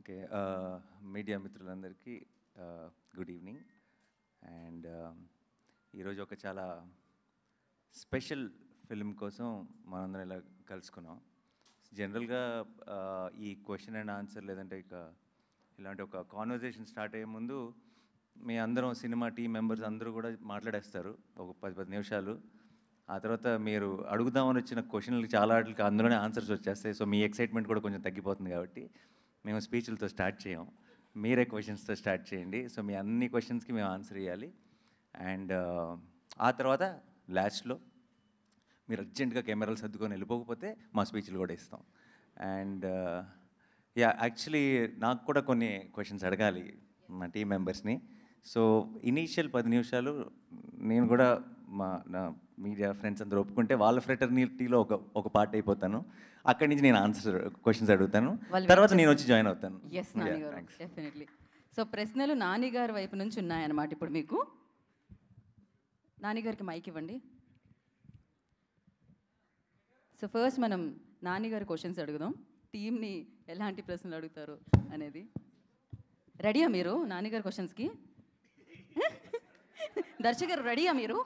Okay. Media మిత్రులందరికీ good evening. And ఈరోజు ఒక చాలా స్పెషల్ ఫిల్మ్ కోసం మనందరం ఇలా కలుసుకున్నాం. జనరల్గా ఈ క్వశ్చన్ అండ్ ఆన్సర్ లేదంటే ఇలాంటి ఒక కాన్వర్జేషన్ స్టార్ట్ అయ్యే ముందు మీ అందరం సినిమా టీం మెంబర్స్ అందరూ కూడా మాట్లాడేస్తారు ఒక 10 నిమిషాలు. ఆ తర్వాత మీరు అడుగుదామని వచ్చిన క్వశ్చన్లకి చాలా వాటికి అందులోనే ఆన్సర్స్ వచ్చేస్తాయి. సో మీ ఎక్సైట్మెంట్ కూడా కొంచెం తగ్గిపోతుంది కాబట్టి మేము స్పీచ్లతో స్టార్ట్ చేయం, మీరే క్వశ్చన్స్తో స్టార్ట్ చేయండి. సో మీ అన్ని క్వశ్చన్స్కి మేము ఆన్సర్ ఇవ్వాలి. అండ్ ఆ తర్వాత లాస్ట్లో మీరు అర్జెంటుగా కెమెరాలు సర్దుకొని వెళ్ళిపోకపోతే మా స్పీచ్లు కూడా ఇస్తాం. అండ్ యాక్చువల్లీ నాకు కూడా కొన్ని క్వశ్చన్స్ అడగాలి మా టీం మెంబర్స్ని. సో ఇనీషియల్ 10 నిమిషాలు నేను కూడా నా మీడియా ఫ్రెండ్స్ అందరూ ఒప్పుకుంటే వాళ్ళ ఫ్రెటర్నిటీలో ఒక పార్ట్ అయిపోతాను. అక్కడి నుంచి నేను క్వశ్చన్స్ అడుగుతాను, తర్వాత నేను వచ్చి జాయిన్ అవుతాను. ఎస్ నాని గారు, డెఫినెట్లీ. సో ప్రశ్నలు నాని గారి వైపు నుంచి ఉన్నాయన్నమాట. ఇప్పుడు మీకు నాని గారికి మైక్ ఇవ్వండి. సో ఫస్ట్ మనం నాని గారి క్వశ్చన్స్ అడుగుదాం. టీమ్ని ఎలాంటి ప్రశ్నలు అడుగుతారు అనేది. రెడీయా మీరు నాని గారి క్వశ్చన్స్కి? దర్శకరు రెడీయా మీరు?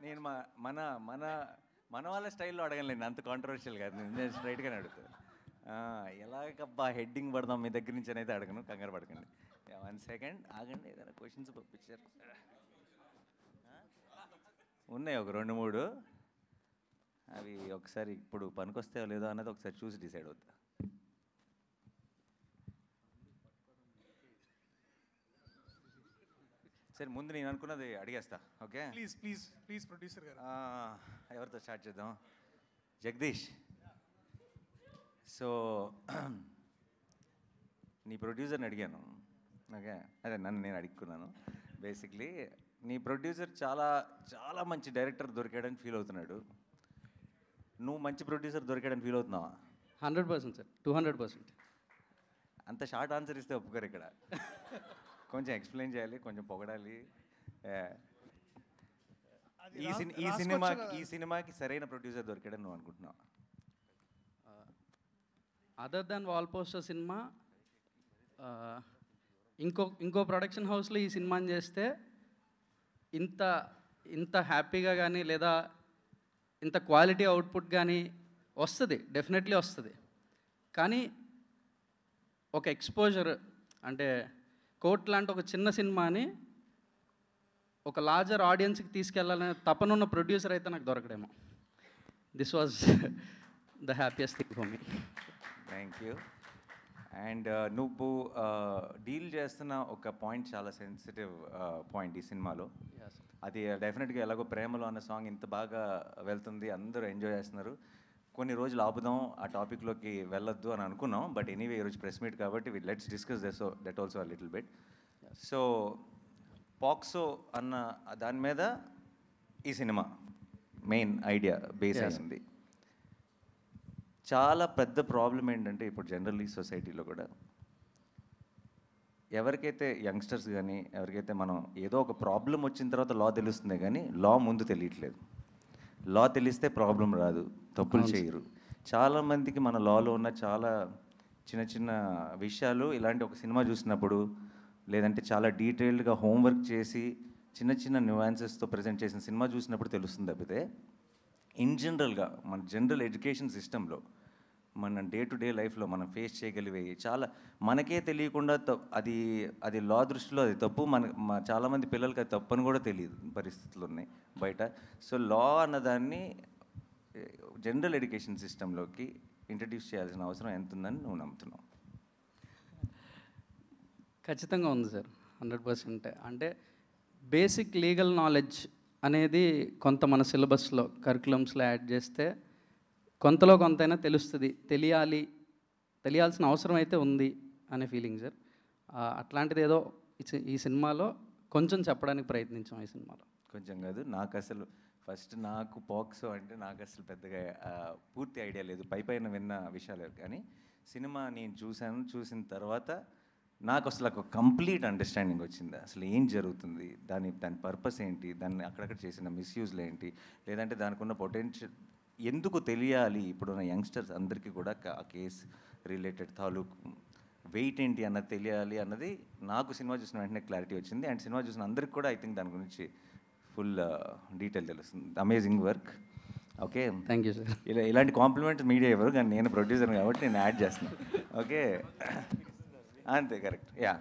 నేను మన వాళ్ళ స్టైల్లో అడగలేండి, అంత కాంట్రవర్షియల్ కాదు. నేను స్ట్రైట్గానే అడుగుతాను. ఎలాగబ్బా హెడ్డింగ్ పడదాం మీ దగ్గర నుంచి అయితే అడగను, కంగారు పడకండి. 1 సెకండ్ ఆగండి. ఏదైనా క్వశ్చన్స్ పంపించారు ఉన్నాయి ఒక 2-3. అవి ఒకసారి ఇప్పుడు పనికొస్తాయో లేదో అన్నది ఒకసారి చూసి డిసైడ్ అవుతా. సరే, ముందు నేను అనుకున్నది అడిగేస్తా. Okay, please please please producer గారు. ఎవరితో స్టార్ట్ చేద్దాం? జగదీష్. సో నీ ప్రొడ్యూసర్ని అడిగాను. ఓకే, అదే నన్ను నేను అడుక్కున్నాను. బేసిక్లీ నీ ప్రొడ్యూసర్ చాలా చాలా మంచి డైరెక్టర్ దొరికాడని ఫీల్ అవుతున్నాడు. నువ్వు మంచి ప్రొడ్యూసర్ దొరికాడని ఫీల్ అవుతున్నావా? 100% సార్, 200%. అంత షార్ట్ ఆన్సర్ ఇస్తే ఒప్పుకోరు ఇక్కడ. కొంచెం ఎక్స్ప్లెయిన్ చేయాలి, కొంచెం పొగడాలి. ఈ సినిమాకి సరైన ప్రొడ్యూసర్ దొరికాడని నువ్వు అనుకుంటున్నావు? Other than wall poster cinema, ఇంకో ప్రొడక్షన్ హౌస్లో ఈ సినిమాని చేస్తే ఇంత హ్యాపీగా కానీ లేదా ఇంత క్వాలిటీ అవుట్పుట్ కానీ వస్తుంది, డెఫినెట్లీ వస్తుంది. కానీ ఒక ఎక్స్పోజర్ అంటే కోర్ట్ లాంటి ఒక చిన్న సినిమాని ఒక లార్జర్ ఆడియన్స్కి తీసుకెళ్లాలనే తపనున్న ప్రొడ్యూసర్ అయితే నాకు దొరకడేమో. This was the happiest thing for me. Thank you. And నువ్వు డీల్ చేస్తున్న ఒక పాయింట్ చాలా సెన్సిటివ్ పాయింట్ ఈ సినిమాలో. అది డెఫినెట్గా ఎలాగో ప్రేమలో అన్న సాంగ్ ఇంత బాగా వెళ్తుంది, అందరూ ఎంజాయ్ చేస్తున్నారు. కొన్ని రోజులు ఆపుదాం, ఆ టాపిక్లోకి వెళ్ళొద్దు అని అనుకున్నాం. బట్ ఎనీవే ఈరోజు ప్రెస్ మీట్ కాబట్టి let's discuss that also little bit. So POCSO అన్న దాని మీద ఈ సినిమా మెయిన్ ఐడియా బేస్ అయింది. చాలా పెద్ద ప్రాబ్లం ఏంటంటే ఇప్పుడు జనరల్లీ సొసైటీలో కూడా ఎవరికైతే యంగ్స్టర్స్ కానీ ఎవరికైతే మనం ఏదో ఒక ప్రాబ్లం వచ్చిన తర్వాత లా తెలుస్తుంది కానీ లా ముందు తెలియట్లేదు. లా తెలిస్తే ప్రాబ్లం రాదు, తప్పులు చేయరు. చాలామందికి మన లాలో ఉన్న చాలా చిన్న చిన్న విషయాలు ఇలాంటి ఒక సినిమా చూసినప్పుడు లేదంటే చాలా డీటెయిల్డ్గా హోంవర్క్ చేసి చిన్న చిన్న న్యూయాన్సెస్తో ప్రజెంట్ చేసిన సినిమా చూసినప్పుడు తెలుస్తుంది. తప్పితే ఇన్ జనరల్గా మన జనరల్ ఎడ్యుకేషన్ సిస్టంలో మన డే టు డే లైఫ్లో మనం ఫేస్ చేయగలిగేవి చాలా మనకే తెలియకుండా అది లా దృష్టిలో అది తప్పు. చాలామంది పిల్లలకి అది తప్పు అని కూడా తెలియదు పరిస్థితులు ఉన్నాయి బయట. సో లా అన్నదాన్ని జనరల్ ఎడ్యుకేషన్ సిస్టంలోకి ఇంట్రడ్యూస్ చేయాల్సిన అవసరం ఎంత ఉందని నువ్వు నమ్ముతున్నావు? ఖచ్చితంగా ఉంది సార్, 100%. అంటే బేసిక్ లీగల్ నాలెడ్జ్ అనేది కొంత మన సిలబస్లో కరికులమ్స్లో యాడ్ చేస్తే కొంతలో కొంతైనా తెలుస్తుంది. తెలియాల్సిన అవసరం అయితే ఉంది అనే ఫీలింగ్ సార్. అట్లాంటిది ఏదో ఈ సినిమాలో కొంచెం చెప్పడానికి ప్రయత్నించాం. ఈ సినిమాలో కొంచెం కాదు, నాకు పాక్సో అంటే నాకు అసలు పెద్దగా పూర్తి ఐడియా లేదు, పైన విన్న విషయాలు. కానీ సినిమా నేను చూసిన తర్వాత నాకు అసలు ఒక కంప్లీట్ అండర్స్టాండింగ్ వచ్చింది. అసలు ఏం జరుగుతుంది, దాని పర్పస్ ఏంటి, దాన్ని అక్కడక్కడ చేసిన మిస్యూజ్లు ఏంటి, లేదంటే దానికి ఉన్న పొటెన్షియల్ ఎందుకు తెలియాలి ఇప్పుడున్న యంగ్స్టర్స్ అందరికీ కూడా ఆ కేసు రిలేటెడ్ తాలూకు వెయిట్ ఏంటి అన్నది తెలియాలి అన్నది నాకు సినిమా చూసిన వెంటనే క్లారిటీ వచ్చింది. అండ్ సినిమా చూసిన అందరికి కూడా ఐ థింక్ దాని గురించి ఫుల్ డీటెయిల్ తెలుస్తుంది. Amazing work. Okay, thank you sir. ఇలాంటి కాంప్లిమెంట్ మీడియా ఎవరు, కానీ నేను ప్రొడ్యూసర్ కాబట్టి నేను యాడ్ చేస్తున్నాను. ఓకే, అంతే, కరెక్ట్. యా,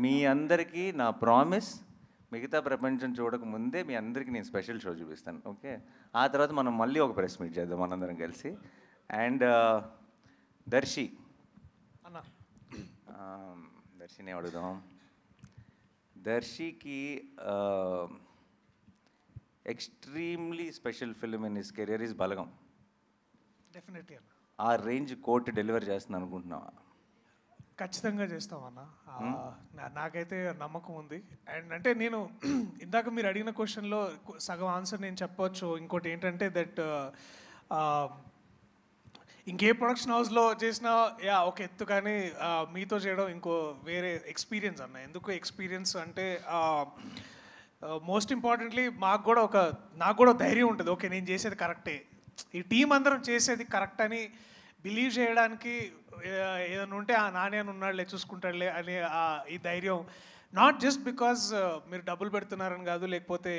మీ అందరికీ నా ప్రామిస్, మిగతా ప్రపంచం చూడక ముందే మీ అందరికీ నేను స్పెషల్ షో చూపిస్తాను. ఓకే, ఆ తర్వాత మనం మళ్ళీ ఒక ప్రెస్ మీట్ చేద్దాం మనందరం కలిసి. అండ్ దర్శి, అన్న దర్శిని అడుగుదాం. దర్శికి extremely special film in his career is Balagam. Definitely అన్న, ఆ రేంజ్ కోర్టు డెలివర్ చేస్తుంది అనుకుంటున్నావా? ఖచ్చితంగా చేస్తామన్న. నాకైతే నమ్మకం ఉంది. అండ్ అంటే నేను ఇందాక మీరు అడిగిన క్వశ్చన్లో సగం ఆన్సర్ నేను చెప్పవచ్చు. ఇంకోటి ఏంటంటే దట్ ఇంకే ప్రొడక్షన్ హౌస్లో చేసినా ఒక ఎత్తు, కానీ మీతో చేయడం ఇంకో వేరే ఎక్స్పీరియన్స్ అన్న. ఎందుకు ఎక్స్పీరియన్స్ అంటే మోస్ట్ ఇంపార్టెంట్లీ నాకు కూడా ధైర్యం ఉంటుంది. ఓకే, నేను చేసేది కరెక్టే, ఈ టీం అందరం చేసేది కరెక్ట్ అని బిలీవ్ చేయడానికి ఏదైనా ఉంటే ఆ నాని అని ఉన్నాడులే, చూసుకుంటాడులే అనే ఈ ధైర్యం. నాట్ జస్ట్ బికాజ్ మీరు డబ్బులు పెడుతున్నారని కాదు, లేకపోతే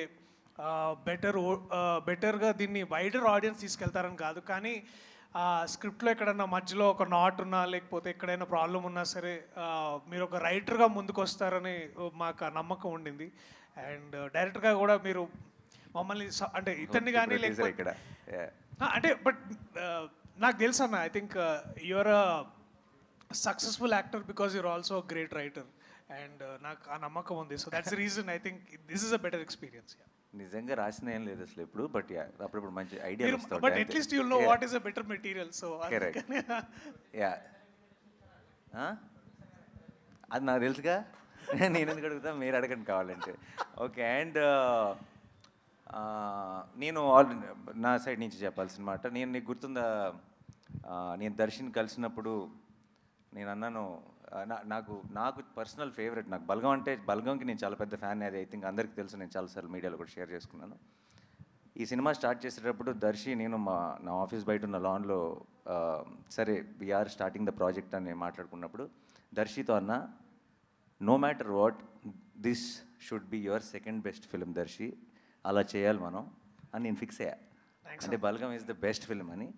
బెటర్గా దీన్ని వైడర్ ఆడియన్స్ తీసుకెళ్తారని కాదు, కానీ స్క్రిప్ట్లో ఎక్కడన్నా మధ్యలో ఒక నాట్ ఉన్నా, లేకపోతే ఎక్కడైనా ప్రాబ్లం ఉన్నా సరే మీరు ఒక రైటర్గా ముందుకు వస్తారని మాకు నమ్మకం ఉండింది. అండ్ డైరెక్టర్గా కూడా మీరు మమ్మల్ని అంటే ఇతన్ని కానీ లేకపోతే అంటే బట్ నాకు తెలుసు అన్న, I think your a successful actor because you're also great writer. And నాకు ఆ నమ్మకం ఉంది. So that's the reason I think this is a better experience. నిజంగా రాసిన ఏం లేదు అసలు ఎప్పుడు, బట్ అప్పుడప్పుడు మంచి ఐడియా వస్తుంది. But at least you know what is a better material. So yeah, అది నాకు తెలుసుగా, నేను ఎందుకు అడుగుతా, మీరు అడగండి కావాలంటే. ఓకే, అండ్ నేను నా సైడ్ నుంచి చెప్పాల్సిన మాట, నేను నీకు గుర్తుందా, నేను దర్శన్ కలిసినప్పుడు నేను అన్నాను, నాకు పర్సనల్ ఫేవరెట్, నాకు బలగం అంటే, బలగంకి నేను చాలా పెద్ద ఫ్యాన్. అది ఐ థింక్ అందరికీ తెలుసు, నేను చాలాసార్లు మీడియాలో కూడా షేర్ చేసుకున్నాను. ఈ సినిమా స్టార్ట్ చేసేటప్పుడు దర్శి నేను నా ఆఫీస్ బయట ఉన్న లాన్లో సరే వీఆర్ స్టార్టింగ్ ద ప్రాజెక్ట్ అని మాట్లాడుకున్నప్పుడు దర్శితో anna, no matter what, this should be your second best film Darshi, అలా చేయాలి మనం అని నేను ఫిక్స్ అయ్యా. అంటే Balagam is the best film అని.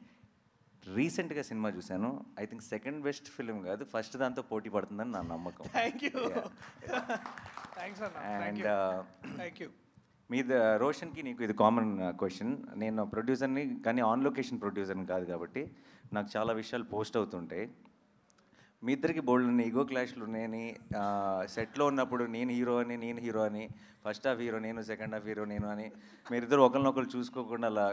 రీసెంట్గా సినిమా చూశాను, I think second best film కాదు, ఫస్ట్ దాంతో పోటీ పడుతుందని నా నమ్మకం. అండ్ మీద రోషన్కి నీకు ఇది కామన్ క్వశ్చన్. నేను ప్రొడ్యూసర్ని, కానీ ఆన్ లొకేషన్ ప్రొడ్యూసర్ని కాదు కాబట్టి నాకు చాలా విషయాలు పోస్ట్ అవుతుంటాయి. మీ ఇద్దరికి బోల్డ్ ఈగో క్లాష్లు ఉన్నాయని, సెట్లో ఉన్నప్పుడు నేను హీరో అని, ఫస్ట్ హాఫ్ హీరో నేను, సెకండ్ హాఫ్ హీరో నేను అని మీరిద్దరు ఒకరినొకరు చూసుకోకుండా అలా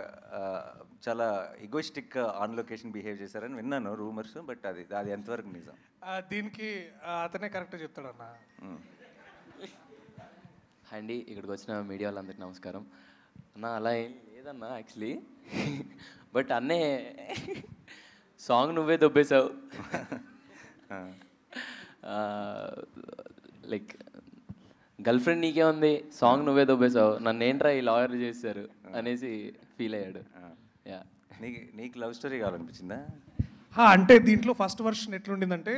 చాలా ఈగోయిస్టిక్ ఆన్ లొకేషన్ బిహేవ్ చేశారని విన్నాను రూమర్స్, బట్ అది ఎంతవరకు నిజం? దీనికి అతనే కరెక్ట్గా చెప్తాడన్నా. అండి, ఇక్కడికి వచ్చిన మీడియా వాళ్ళందరికీ నమస్కారం అన్న. అలా ఏం లేదన్నా యాక్చువల్లీ, బట్ అన్నే సాంగ్ నువ్వే దొబ్బేశావు. లైక్ గర్ల్ ఫ్రెండ్ నీకే ఉంది, సాంగ్ నువ్వే దొబ్బేశావు, నన్ను ఏంట్రా ఈ లాయర్ చేశారు అనేసి ఫీల్ అయ్యాడు. యా, నీకు లవ్ స్టోరీ కావాలనిపించిందా? అంటే దీంట్లో ఫస్ట్ వర్షన్ ఎట్లుండిందంటే,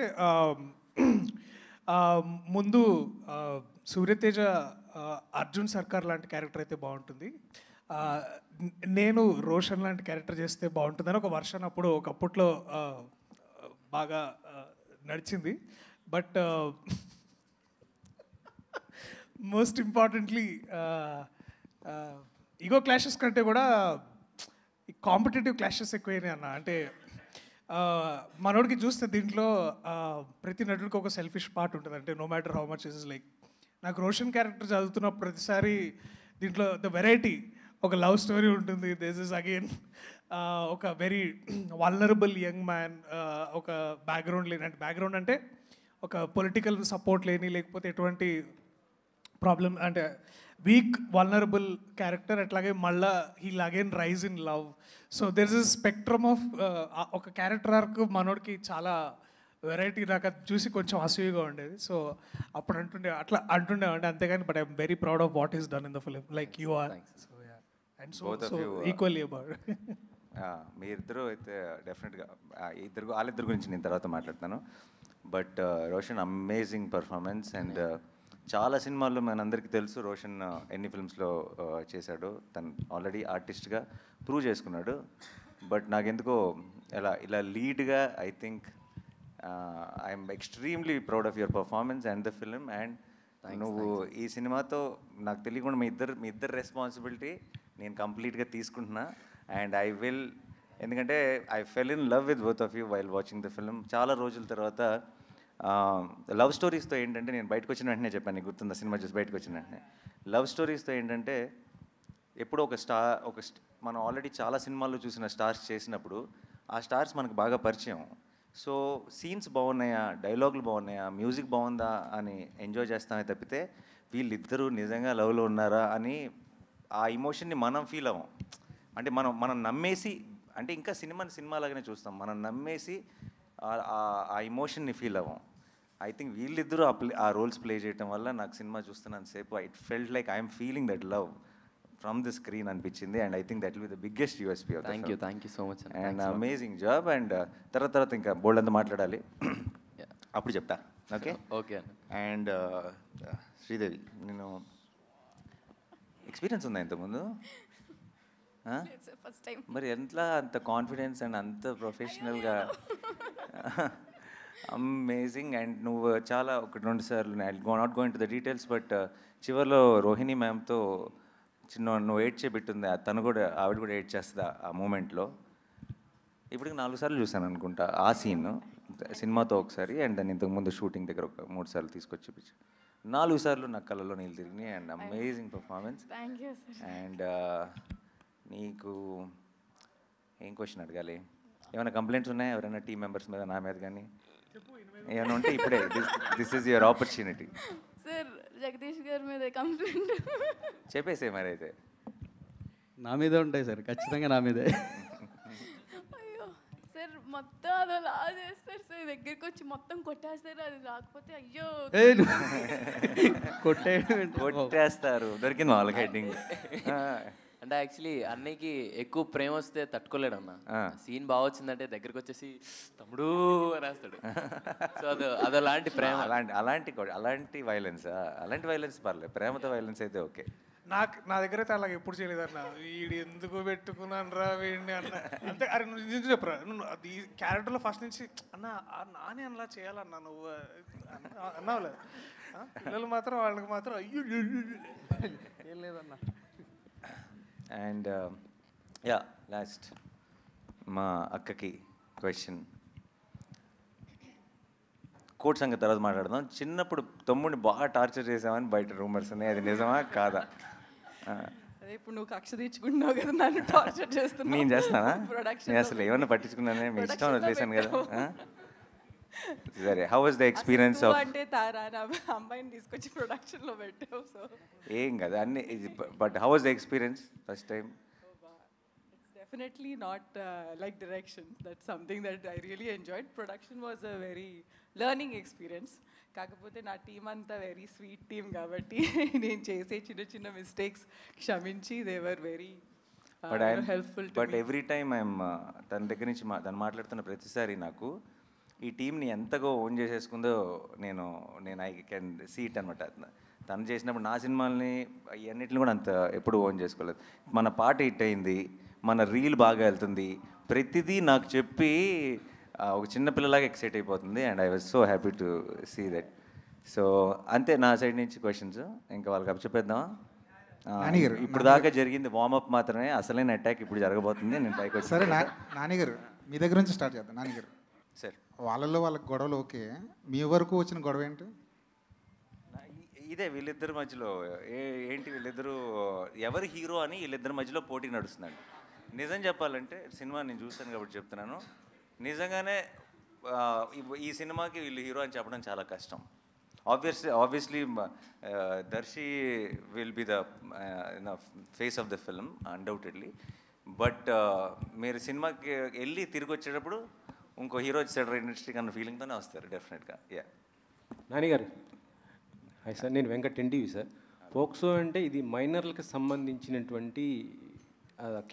ముందు సూర్యతేజ అర్జున్ సర్కార్ లాంటి క్యారెక్టర్ అయితే బాగుంటుంది, నేను రోషన్ లాంటి క్యారెక్టర్ చేస్తే బాగుంటుందని ఒక వర్షన్ అప్పుడు ఒకప్పట్లో బాగా నడిచింది. But most importantly ego clashes కంటే కూడా కాంపిటేటివ్ క్లాషెస్ ఎక్కువైనాయి అన్న. అంటే మనోడికి చూస్తే దీంట్లో ప్రతి నటుడికి ఒక సెల్ఫిష్ పార్ట్ ఉంటుంది. అంటే no matter how much is like, నాకు రోషన్ క్యారెక్టర్ చదువుతున్న ప్రతిసారి దీంట్లో ద వెరైటీ, ఒక లవ్ స్టోరీ ఉంటుంది, దిస్ ఇస్ అగైన్ ఒక వెరీ వల్నరబుల్ యంగ్ మ్యాన్, ఒక బ్యాక్గ్రౌండ్ లేని, అంటే బ్యాక్గ్రౌండ్ అంటే ఒక పొలిటికల్ సపోర్ట్ లేని, లేకపోతే ఎటువంటి ప్రాబ్లం, అంటే వీక్ వల్నరబుల్ క్యారెక్టర్. అట్లాగే మళ్ళా heal again rise in love. So there is spectrum of ఒక క్యారెక్టర్ ఆర్క్ మనోడికి చాలా వెరైటీ. నాకు అది చూసి కొంచెం అసూయగా ఉండేది. సో అప్పుడు అట్లా అంటుండేవండి, అంతేగాని but I'm very proud of what is done in the film, like you are. So yeah, and so equally about. మీ ఇద్దరు అయితే డెఫినెట్గా వాళ్ళిద్దరు గురించి నేను తర్వాత మాట్లాడతాను. But Roshan amazing performance. And చాలా సినిమాల్లో మనందరికీ తెలుసు రోషన్ ఎన్ని ఫిల్మ్స్లో చేశాడు. తను ఆల్రెడీ ఆర్టిస్ట్గా ప్రూవ్ చేసుకున్నాడు. బట్ నాకెందుకో ఇలా లీడ్గా I think I'm extremely proud of your performance and the film. And నువ్వు ఈ సినిమాతో నాకు తెలియకుండా మీ ఇద్దరు రెస్పాన్సిబిలిటీ నేను కంప్లీట్గా తీసుకుంటున్నా. అండ్ ఐ విల్, ఎందుకంటే I fell in love with both of you while watching the film. చాలా రోజుల తర్వాత లవ్ స్టోరీస్తో ఏంటంటే, నేను బయటకు వచ్చిన వెంటనే చెప్పాను, నీకు గుర్తుందా సినిమా చూసి బయటకు వచ్చిన వెంటనే, లవ్ స్టోరీస్తో ఏంటంటే ఎప్పుడో మనం ఆల్రెడీ చాలా సినిమాల్లో చూసిన స్టార్స్ చేసినప్పుడు ఆ స్టార్స్ మనకు బాగా పరిచయం. సో సీన్స్ బాగున్నాయా, డైలాగులు బాగున్నాయా, మ్యూజిక్ బాగుందా అని ఎంజాయ్ చేస్తామే తప్పితే వీళ్ళిద్దరూ నిజంగా లవ్లో ఉన్నారా అని ఆ ఇమోషన్ని మనం ఫీల్ అవ్వం. అంటే మనం నమ్మేసి, అంటే ఇంకా సినిమాలాగానే చూస్తాం, మనం నమ్మేసి ఆ ఇమోషన్ని ఫీల్ అవ్వం. ఐ థింక్ వీళ్ళిద్దరూ ఆ రోల్స్ ప్లే చేయడం వల్ల నాకు సినిమా చూస్తున్నాను సేపు it felt like I'm feeling that love from the screen అనిపించింది. And I think that will be the biggest USP of thank you so much and amazing job. And తర్వాత ఇంకా బోల్డ్ అంతా మాట్లాడాలి, అప్పుడు చెప్తా. ఓకే ఓకే అన్న. అండ్ శ్రీదేవి, నేను ఎక్స్పీరియన్స్ ఉందా ఇంతకుముందు? First time. మరి ఎంతలా అంత కాన్ఫిడెన్స్ అండ్ అంత ప్రొఫెషనల్గా అమేజింగ్. అండ్ నువ్వు చాలా 1-2 సార్లు, I not going to the details, but చివరిలో రోహిణి మ్యామ్తో నువ్వు ఏడ్ చేపెట్టుంది, ఆవిడ కూడా ఏడ్ చేస్తుంది ఆ మూమెంట్లో. ఇప్పటికి 4 సార్లు చూసాను అనుకుంటా ఆ సీన్, సినిమాతో ఒకసారి, అండ్ దాన్ని ఇంతకుముందు షూటింగ్ దగ్గర 3 సార్లు తీసుకొచ్చి చూపించు. 4 సార్లు నాకు కళ్ళలో నీళ్ళు తిరిగినాయి. And amazing performance. Thank you sir. And నీకు ఏం క్వశ్చన్ అడగాలి? ఏమైనా కంప్లైంట్స్ ఉన్నాయా ఎవరైనా టీం మెంబర్స్ మీద, నా మీద కానీ ఏమైనా ఉంటే ఇప్పుడే this is your opportunity. Sir Jagadish గారి మీద కంప్లైంట్ చెప్పేసే మరి అయితే. నా మీదే ఉంటాయి సార్, ఖచ్చితంగా నా మీదే. అయ్యో సార్, మొత్తం అదోలా చేస్తారు సార్, దగ్గరికి వచ్చి మొత్తం కొట్టేస్తారు, అది రాకపోతే అయ్యో కొట్టేస్తారు. దొరికింది వాళ్ళకి హెడ్డింగ్. అంటే యాక్చువల్లీ అన్నయ్యకి ఎక్కువ ప్రేమ వస్తే తట్టుకోలేడు అన్న. సీన్ బాగా వచ్చిందంటే దగ్గరికి వచ్చేసి తమ్ముడు అనేస్తాడు. సో అదలాంటి ప్రేమ. అలాంటి వైలెన్స్ పర్లేదు, ప్రేమతో వైలెన్స్ అయితే ఓకే. నా దగ్గర అయితే అలాగ ఎప్పుడు చేయలేదన్న. వీడు ఎందుకు పెట్టుకున్నాను రా వీడిని అన్న. అంతే. అరే నువ్వు నిజం చెప్పరా, నువ్వు అది క్యారెక్టర్లో ఫస్ట్ నుంచి అన్న నాని అలా చేయాలన్నా నువ్వు అన్నావు లేదు. పిల్లలు మాత్రం వాళ్ళకి మాత్రం అయ్యో ఏం లేదన్నా. అండ్ యా, లాస్ట్ మా అక్కకి క్వశ్చన్. కోర్ట్ సంగతి తర్వాత మాట్లాడదాం. చిన్నప్పుడు తమ్ముడిని బాగా టార్చర్ చేసామని బయట రూమర్స్ ఉన్నాయి, అది నిజమా కాదా? అదే ఇప్పుడు నువ్వు కక్ష తీర్చుకుంటున్నావు కదా, నన్ను టార్చర్ చేస్తున్నావు. నేను చేస్తానా? ప్రొడక్షన్ నేను అసలు ఏమన్నా పట్టించుకున్నానే, మీ ఇష్టం వదిలేసాను కదా. సరే, how was the experience of? అంటే తారా అమ్మాయిని తీసుకొచ్చి ప్రొడక్షన్లో పెట్టావు. సో ఏం కదా అన్ని, but how was the experience first time? Definitely not like direction. That's something that I really enjoyed. Production was a very learning experience. కాకపోతే నా టీం అంతా వెరీ స్వీట్ టీమ్ కాబట్టి నేను చేసే చిన్న మిస్టేక్స్ క్షమించి they were very helpful. But every time I'm తన దగ్గర నుంచి తను మాట్లాడుతున్న ప్రతిసారి నాకు ఈ టీంని ఎంతగా ఓన్ చేసేసుకుందో నేను ఐ కెన్ సీ ఇట్ అనమాట. తను చేసినప్పుడు నా సినిమాల్ని ఇవన్నిటిని కూడా అంత ఎప్పుడు ఓన్ చేసుకోలేదు. మన పాట హిట్ అయింది, మన రీల్ బాగా వెళ్తుంది, ప్రతిదీ నాకు చెప్పి ఒక చిన్నపిల్లలాగా ఎక్సైట్ అయిపోతుంది. And I was so happy to see that. So అంతే నా సైడ్ నుంచి క్వశ్చన్స్. ఇంకా వాళ్ళకి అప్పచెప్పేద్దామా? ఇప్పుడు దాకా జరిగింది వార్మప్ మాత్రమే, అసలైన అటాక్ ఇప్పుడు జరగబోతుంది. నేను పైకి వచ్చి సరే నాని గారు, మీ దగ్గర నుంచి స్టార్ట్ చేద్దాం. నాని గారు, సార్ వాళ్ళకి గొడవలు ఓకే, మీ వరకు వచ్చిన గొడవ ఏంటి? ఇదే వీళ్ళిద్దరి మధ్యలో ఏంటి, వీళ్ళిద్దరూ ఎవరు హీరో అని వీళ్ళిద్దరి మధ్యలో పోటీ నడుస్తున్నాడు. నిజం చెప్పాలంటే సినిమా నేను చూస్తాను కాబట్టి చెప్తున్నాను, నిజంగానే ఈ సినిమాకి వీళ్ళు హీరో అని చెప్పడం చాలా కష్టం. Obviously Darshi will be the face of the film undoubtedly. But మీరు సినిమాకి వెళ్ళి తిరిగి వచ్చేటప్పుడు ఇంకో హీరో వచ్చాడు ఇండస్ట్రీకి అన్న ఫీలింగ్తోనే వస్తారు డెఫినెట్గా. యా నానిగారు, హాయ్ సార్, నేను వెంకట్ ఎన్టీవీ సార్. పోక్సో అంటే ఇది మైనర్లకు సంబంధించినటువంటి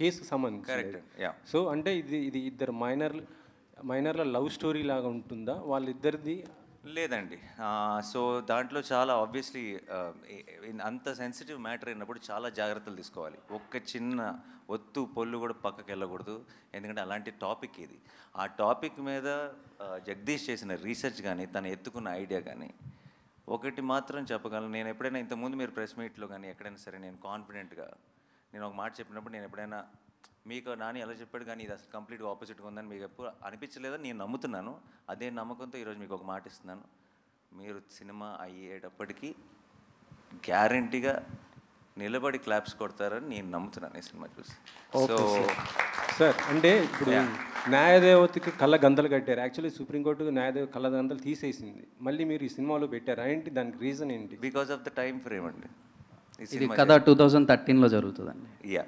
కేసుకు సంబంధించి. Correct, yeah. సో అంటే ఇది ఇద్దరు మైనర్ల లవ్ స్టోరీ లాగా ఉంటుందా వాళ్ళిద్దరిది? లేదండి. సో దాంట్లో చాలా ఆబ్వియస్లీ అంత సెన్సిటివ్ మ్యాటర్ అయినప్పుడు చాలా జాగ్రత్తలు తీసుకోవాలి. ఒక్క చిన్న ఒత్తు పొల్లు కూడా పక్కకి వెళ్ళకూడదు, ఎందుకంటే అలాంటి టాపిక్ ఇది. ఆ టాపిక్ మీద జగదీష్ చేసిన రీసెర్చ్ కానీ తను ఎత్తుకున్న ఐడియా కానీ ఒకటి మాత్రం చెప్పగలను. నేను ఎప్పుడైనా ఇంతకుముందు మీరు ప్రెస్ మీట్లో కానీ ఎక్కడైనా సరే నేను కాన్ఫిడెంట్గా నేను ఒక మాట చెప్పినప్పుడు నేను ఎప్పుడైనా మీకు నాని ఎలా చెప్పాడు కానీ ఇది అసలు కంప్లీట్గా ఆపోజిట్గా ఉందని మీకు ఎప్పుడు అనిపించలేదని నేను నమ్ముతున్నాను. అదే నమ్మకంతో ఈరోజు మీకు ఒక మాట ఇస్తున్నాను. మీరు సినిమా అయ్యేటప్పటికీ గ్యారంటీగా నిలబడి క్లాప్స్ కొడతారని నేను నమ్ముతున్నాను ఈ సినిమా చూసి. సో సార్ అంటే ఇప్పుడు న్యాయదేవతకి కళ్ళ గంతలు కట్టారు. యాక్చువల్లీ సుప్రీంకోర్టు న్యాయదేవ కళ్ళ గంతలు తీసేసింది, మళ్ళీ మీరు ఈ సినిమాలో పెట్టారు. ఏంటి దానికి రీజన్ ఏంటి? Because of the time frame అండి. ఇది కథ 2013లో జరుగుతుందండి. Yeah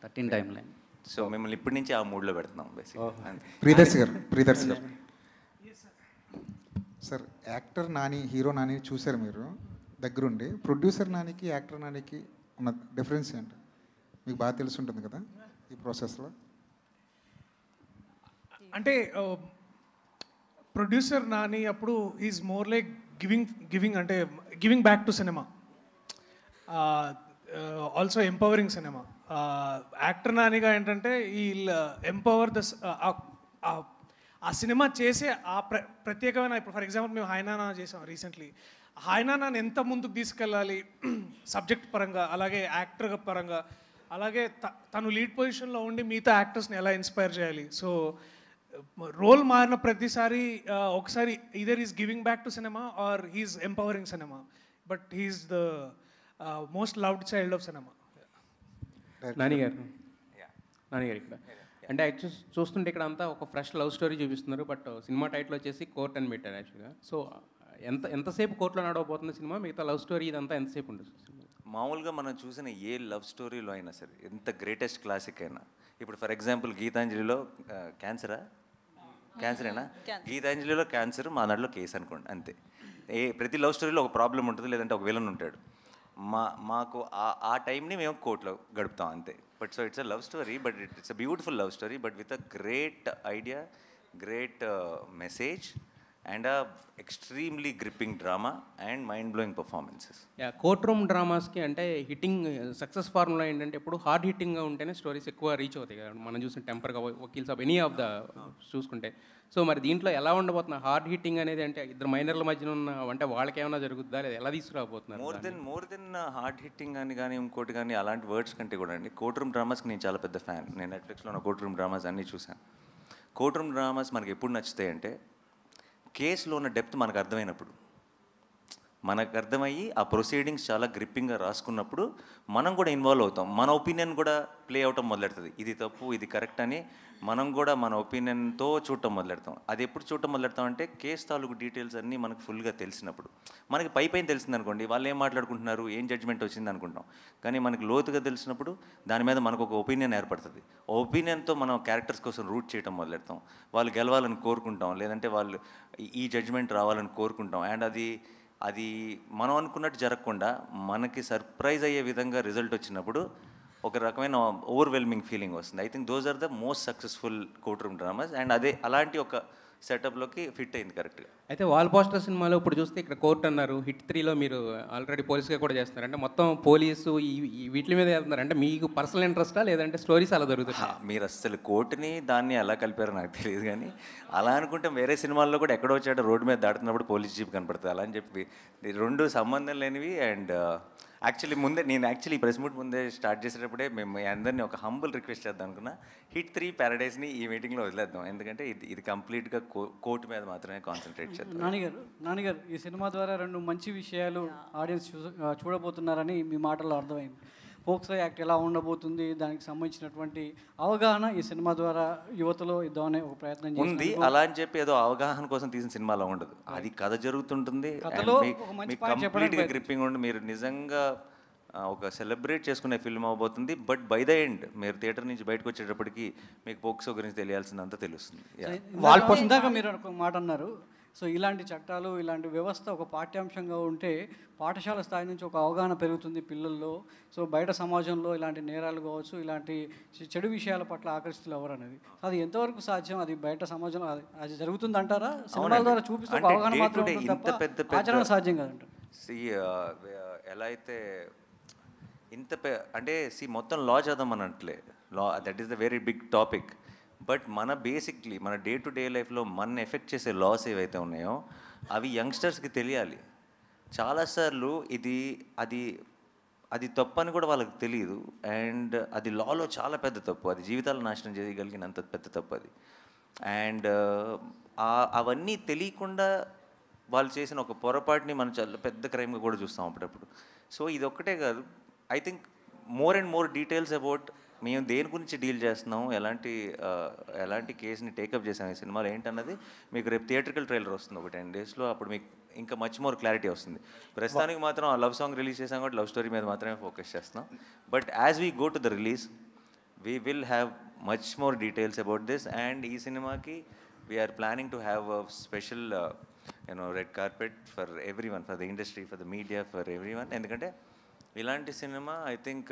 13 time line. సో మిమ్మల్ని ఇప్పటి నుంచి ఆ మూడ్లో పెడుతున్నాం బేసిక్గా. ప్రియదర్శి గారు sir, actor Nani hero Nani చూశారు మీరు దగ్గరుండి. ప్రొడ్యూసర్ నానికి యాక్టర్ నానికి ఉన్న డిఫరెన్స్ ఏంటి మీకు బాగా తెలిసి ఉంటుంది కదా ఈ ప్రాసెస్లో? అంటే ప్రొడ్యూసర్ నాని అప్పుడు ఈజ్ మోర్ లైక్ గివింగ్ అంటే giving back to cinema, also empowering cinema. Actor నానిగా ఏంటంటే ఈ ఎంపవర్ ద ఆ సినిమా చేసే ఆ ప్రత్యేకమైన, ఇప్పుడు ఫర్ ఎగ్జాంపుల్ మేము హాయ్నానా చేసాం రీసెంట్లీ. హాయ్నానాని ఎంత ముందుకు తీసుకెళ్ళాలి సబ్జెక్ట్ పరంగా, అలాగే యాక్టర్ పరంగా, అలాగే తను లీడ్ పొజిషన్లో ఉండి మిగతా యాక్టర్స్ని ఎలా ఇన్స్పైర్ చేయాలి. సో రోల్ మారిన ప్రతిసారి ఒకసారి either is giving back to cinema or he's empowering cinema, but he's the most loved child of cinema. నానిగారు ఇక్కడ అంటే యాక్చువల్ చూస్తుంటే ఇక్కడ అంతా ఒక ఫ్రెష్ లవ్ స్టోరీ చూపిస్తున్నారు, బట్ సినిమా టైటిల్ వచ్చేసి కోర్ట్ అని పెట్టారు యాక్చువల్గా. సో ఎంతసేపు కోర్టులో నడవబోతుంది సినిమా? మిగతా లవ్ స్టోరీ ఇదంతా ఎంతసేపు ఉంటుంది? మామూలుగా మనం చూసిన ఏ లవ్ స్టోరీలో అయినా సరే, ఎంత గ్రేటెస్ట్ క్లాసిక్ అయినా, ఇప్పుడు ఫర్ ఎగ్జాంపుల్ గీతాంజలిలో క్యాన్సరేనా, గీతాంజలిలో క్యాన్సర్, మా దాంట్లో కేసు అనుకోండి, అంతే. ప్రతి లవ్ స్టోరీలో ఒక ప్రాబ్లం ఉంటుంది, లేదంటే ఒక విలన్ ఉంటాడు. మాకు ఆ టైంని మేము కోర్టులో గడుపుతాం అంతే. But so it's a love story, but it's a beautiful love story, but with a great idea, great message and a extremely gripping drama and mind blowing performances. Court room డ్రామాస్కి అంటే హిట్టింగ్ సక్సెస్ ఫార్ములా ఏంటంటే ఎప్పుడు hard హిట్టింగ్గా ఉంటేనే stories ఎక్కువ reach అవుతాయి కదా. మనం చూసిన టెంపర్గా, వకీల్స్ ఆఫ్ ఎనీ ఆఫ్ ద చూసుకుంటే. సో మరి దీంట్లో ఎలా ఉండబోతున్నా హార్డ్ హిట్టింగ్ అనేది? అంటే ఇద్దరు మైనర్ల మధ్యన ఉన్న అంటే వాళ్ళకి ఏమైనా జరుగుతుందా, లేదా ఎలా తీసుకురాబోతున్నారు? మోర్ దెన్ హార్డ్ హిట్టింగ్ అని కానీ ఇంకోటి కానీ అలాంటి వర్డ్స్ కంటే కూడా అండి, కోర్ట్ రూమ్ డ్రామాస్కి నేను చాలా పెద్ద ఫ్యాన్. నేను నెట్ఫ్లిక్స్లో ఉన్న కోర్ట్ రూమ్ డ్రామాస్ అన్నీ చూశాను. కోర్ట్ రూమ్ డ్రామాస్ మనకి ఎప్పుడు నచ్చుతాయి అంటే కేసులో ఉన్న డెప్త్ మనకు అర్థమైనప్పుడు, మనకు అర్థమయ్యి ఆ ప్రొసీడింగ్స్ చాలా గ్రిప్పింగ్గా రాసుకున్నప్పుడు మనం కూడా ఇన్వాల్వ్ అవుతాం. మన ఒపీనియన్ కూడా ప్లే అవటం మొదలెడుతుంది. ఇది తప్పు, ఇది కరెక్ట్ అని మనం కూడా మన ఒపీనియన్తో చూడటం మొదలెడతాం. అది ఎప్పుడు చూడటం మొదలెడతాం అంటే కేసు తాలూకు డీటెయిల్స్ అన్నీ మనకు ఫుల్గా తెలిసినప్పుడు. మనకి పైన తెలిసింది అనుకోండి, వాళ్ళు ఏం మాట్లాడుకుంటున్నారు, ఏం జడ్జ్మెంట్ వచ్చింది అనుకుంటాం. కానీ మనకి లోతుగా తెలిసినప్పుడు దాని మీద మనకు ఒక ఒపీనియన్ ఏర్పడుతుంది. ఆ ఒపీనియన్తో మనం క్యారెక్టర్స్ కోసం రూట్ చేయడం మొదలెడతాం. వాళ్ళు గెలవాలని కోరుకుంటాం, లేదంటే వాళ్ళు ఈ జడ్జ్మెంట్ రావాలని కోరుకుంటాం. అండ్ అది మనం అనుకున్నట్టు జరగకుండా మనకి సర్ప్రైజ్ అయ్యే విధంగా రిజల్ట్ వచ్చినప్పుడు ఒక రకమైన ఓవర్వెల్మింగ్ ఫీలింగ్ వస్తుంది. I think those are the most successful courtroom dramas. And అలాంటి ఒక సెటప్లోకి ఫిట్ అయింది కరెక్ట్గా. అయితే వాల్ పోస్టర్ సినిమాలో ఇప్పుడు చూస్తే ఇక్కడ కోర్ట్ అన్నారు, హిట్ 3లో మీరు ఆల్రెడీ పోలీస్గా కూడా చేస్తున్నారు. అంటే మొత్తం పోలీసు వీటి మీద వెళ్తున్నారు. అంటే మీకు పర్సనల్ ఇంట్రెస్టా, లేదంటే స్టోరీస్ అలా దొరుకుతున్నాయి? మీరు అసలు కోర్టుని దాన్ని ఎలా కలిపారో నాకు తెలియదు, కానీ అలా అనుకుంటే వేరే సినిమాల్లో కూడా ఎక్కడో వచ్చాడు రోడ్డు మీద దాటుతున్నప్పుడు పోలీస్ జీప్ కనపడుతుంది. అలా అని చెప్పి రెండు సంబంధం లేనివి. అండ్ యాక్చువల్లీ నేను ఈ ప్రెస్ మీట్ ముందే స్టార్ట్ చేసేటప్పుడే మేము అందరినీ ఒక హంబుల్ రిక్వెస్ట్ చేద్దాం అనుకున్నా, హిట్ 3 ప్యారడైజ్ని ఈ మీటింగ్లో వదిలేద్దాం. ఎందుకంటే ఇది కంప్లీట్గా కోర్టు మీద మాత్రమే కాన్సన్ట్రేట్ చేద్దాం. నానిగారు ఈ సినిమా ద్వారా 2 మంచి విషయాలు ఆడియన్స్ చూడబోతున్నారని మీ మాటల్లో అర్థమైంది. ఫోక్సో యాక్ట్ ఎలా ఉండబోతుంది, దానికి సంబంధించినటువంటి అవగాహన ఈ సినిమా ద్వారా యువతలో ఇద్దామనే ఒక ప్రయత్నం ఉంది. అలా అని చెప్పి ఏదో అవగాహన కోసం తీసిన సినిమాలో ఉండదు. అది కథ జరుగుతుంటుంది, కంప్లీట్గా గ్రిప్పింగ్ ఉండి మీరు నిజంగా ఒక సెలబ్రేట్ చేసుకునే ఫిల్మ్ అవబోతుంది. బట్ బై ద ఎండ్ మీరు థియేటర్ నుంచి బయటకు వచ్చేటప్పటికి మీకు ఫోక్సో గురించి తెలియాల్సిందంతా తెలుస్తుంది. ఇందాక మీరు ఒక మాట అన్నారు, సో ఇలాంటి చట్టాలు, ఇలాంటి వ్యవస్థ ఒక పాఠ్యాంశంగా ఉంటే పాఠశాల స్థాయి నుంచి ఒక అవగాహన పెరుగుతుంది పిల్లల్లో. సో బయట సమాజంలో ఇలాంటి నేరాలు కావచ్చు, ఇలాంటి చెడు విషయాల పట్ల ఆకర్షితులు ఎవరు అనేది, అది ఎంతవరకు సాధ్యం? అది బయట సమాజంలో అది జరుగుతుంది అంటారా? సినిమాల ద్వారా చూపిస్తే ఒక అవగాహన మాత్రమే ఉంటుంది తప్ప ఆచరణ సాధ్యం కాదంటారు. ఎలా అయితే అంటే మొత్తం లా చదవమనట్లే, law that is the very big topic. But మన బేసిక్లీ మన డే టు డే లైఫ్లో మన ఎఫెక్ట్ చేసే లాస్ ఏవైతే ఉన్నాయో అవి యంగ్స్టర్స్కి తెలియాలి. చాలాసార్లు అది తప్పు అని కూడా వాళ్ళకి తెలియదు. అండ్ అది లాలో చాలా పెద్ద తప్పు, అది జీవితాలు నాశనం చేయగలిగినంత పెద్ద తప్పు అది. అండ్ అవన్నీ తెలియకుండా వాళ్ళు చేసిన ఒక పొరపాటుని మనం చాలా పెద్ద క్రైమ్గా కూడా చూస్తాం అప్పుడప్పుడు. సో ఇది ఒక్కటే కాదు, I think more and more details about మేము దేని గురించి డీల్ చేస్తున్నాం, ఎలాంటి కేసుని టేకప్ చేసాం ఈ సినిమాలో ఏంటన్నది మీకు రేపు థియేట్రికల్ ట్రైలర్ వస్తుంది ఒక 10 daysలో. అప్పుడు మీకు ఇంకా మచ్ మోర్ క్లారిటీ వస్తుంది. ప్రస్తుతానికి మాత్రం ఆ లవ్ సాంగ్ రిలీజ్ చేసాం కాబట్టి లవ్ స్టోరీ మీద మాత్రమే ఫోకస్ చేస్తున్నాం. But as we go to the release we will have much more details about this. And ఈ సినిమాకి we're planning to have a special red carpet for everyone, for the industry, for the media, for everyone. ఎందుకంటే ఇలాంటి cinema I think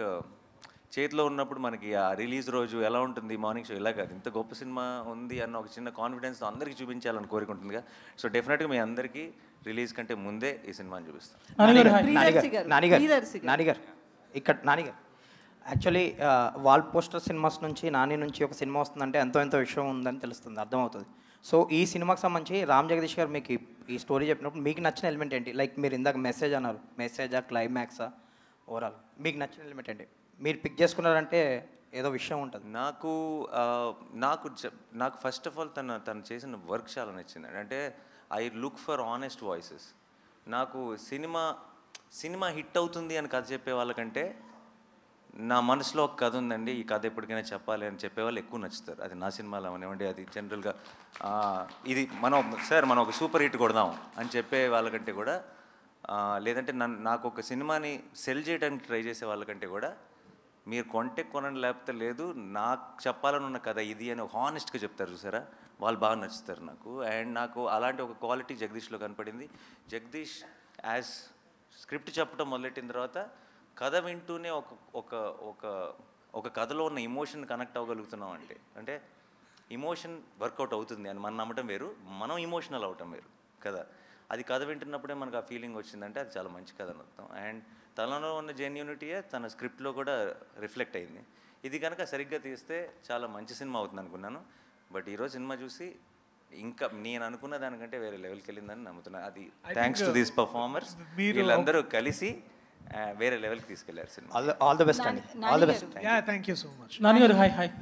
చేతిలో ఉన్నప్పుడు మనకి ఆ release రోజు ఎలా ఉంటుంది, మార్నింగ్ షో ఇలా కాదు, ఇంత గొప్ప సినిమా ఉంది అన్న ఒక చిన్న కాన్ఫిడెన్స్తో అందరికీ చూపించాలని కోరుకుంటుందిగా. సో డెఫినెట్గా మీ అందరికీ రిలీజ్ కంటే ముందే ఈ సినిమాని చూపిస్తాం. నానిగారు ఇక్కడ నానిగారు యాక్చువల్లీ వాల్ పోస్టర్ సినిమాస్ నుంచి నాని నుంచి ఒక సినిమా వస్తుందంటే ఎంతో విషయం ఉందని తెలుస్తుంది, అర్థమవుతుంది. సో ఈ సినిమాకి సంబంధించి రామ్ జగదీష్ గారు మీకు ఈ స్టోరీ చెప్పినప్పుడు మీకు నచ్చిన ఎలిమెంట్ ఏంటి? లైక్ మీరు ఇందాక మెసేజ్ అన్నారు, మెసేజా, క్లైమాక్సా, ఓవరాల్ మీకు నచ్చిన ఎలిమెంట్ ఏంటి? మీరు పిక్ చేసుకున్నారంటే ఏదో విషయం ఉంటుంది. నాకు ఫస్ట్ ఆఫ్ ఆల్ తను చేసిన వర్క్ చాలా నచ్చింది. అంటే I look for honest voices. నాకు సినిమా హిట్ అవుతుంది అని కథ చెప్పే వాళ్ళకంటే నా మనసులో ఒక కథ ఉందండి, ఈ కథ ఎప్పటికైనా చెప్పాలి అని చెప్పేవాళ్ళు ఎక్కువ నచ్చుతారు. అది నా సినిమాలో అవనివ్వండి, అది జనరల్గా ఇది మనం ఒక సూపర్ హిట్ కొడదాం అని చెప్పే వాళ్ళకంటే కూడా, లేదంటే నాకు ఒక సినిమాని సెల్ చేయడానికి ట్రై చేసే వాళ్ళకంటే కూడా మీరు కొంటే కొనండి లేకపోతే లేదు, నాకు చెప్పాలని ఉన్న కథ ఇది అని ఒక హానెస్ట్గా చెప్తారు చూసారా, వాళ్ళు బాగా నచ్చుతారు నాకు. అండ్ నాకు అలాంటి ఒక క్వాలిటీ జగదీష్లో కనపడింది. జగదీష్ యాజ్ స్క్రిప్ట్ చెప్పడం మొదలెట్టిన తర్వాత కథ వింటూనే ఒక కథలో ఉన్న ఇమోషన్ కనెక్ట్ అవ్వగలుగుతున్నాం అంటే ఇమోషన్ వర్కౌట్ అవుతుంది అని మనం నమ్మటం వేరు, మనం ఇమోషనల్ అవటం వేరు కదా. అది కథ వింటున్నప్పుడే మనకు ఆ ఫీలింగ్ వచ్చిందంటే అది చాలా మంచి కథ అని అర్థం. అండ్ తనలో ఉన్న జెన్యూనిటీయే తన స్క్రిప్ట్లో కూడా రిఫ్లెక్ట్ అయింది. ఇది కనుక సరిగ్గా తీస్తే చాలా మంచి సినిమా అవుతుంది అనుకున్నాను. బట్ ఈరోజు సినిమా చూసి ఇంకా నేను అనుకున్న దానికంటే వేరే లెవెల్కి వెళ్ళిందని నమ్ముతున్నాను. అది థ్యాంక్స్ టు దీస్ పర్ఫార్మర్స్, వీళ్ళందరూ కలిసి వేరే లెవెల్కి తీసుకెళ్లారు సినిమా. ఆల్ ద బెస్ట్ అండి, all the best. Thank you so much. నాన్నగారు హాయ్.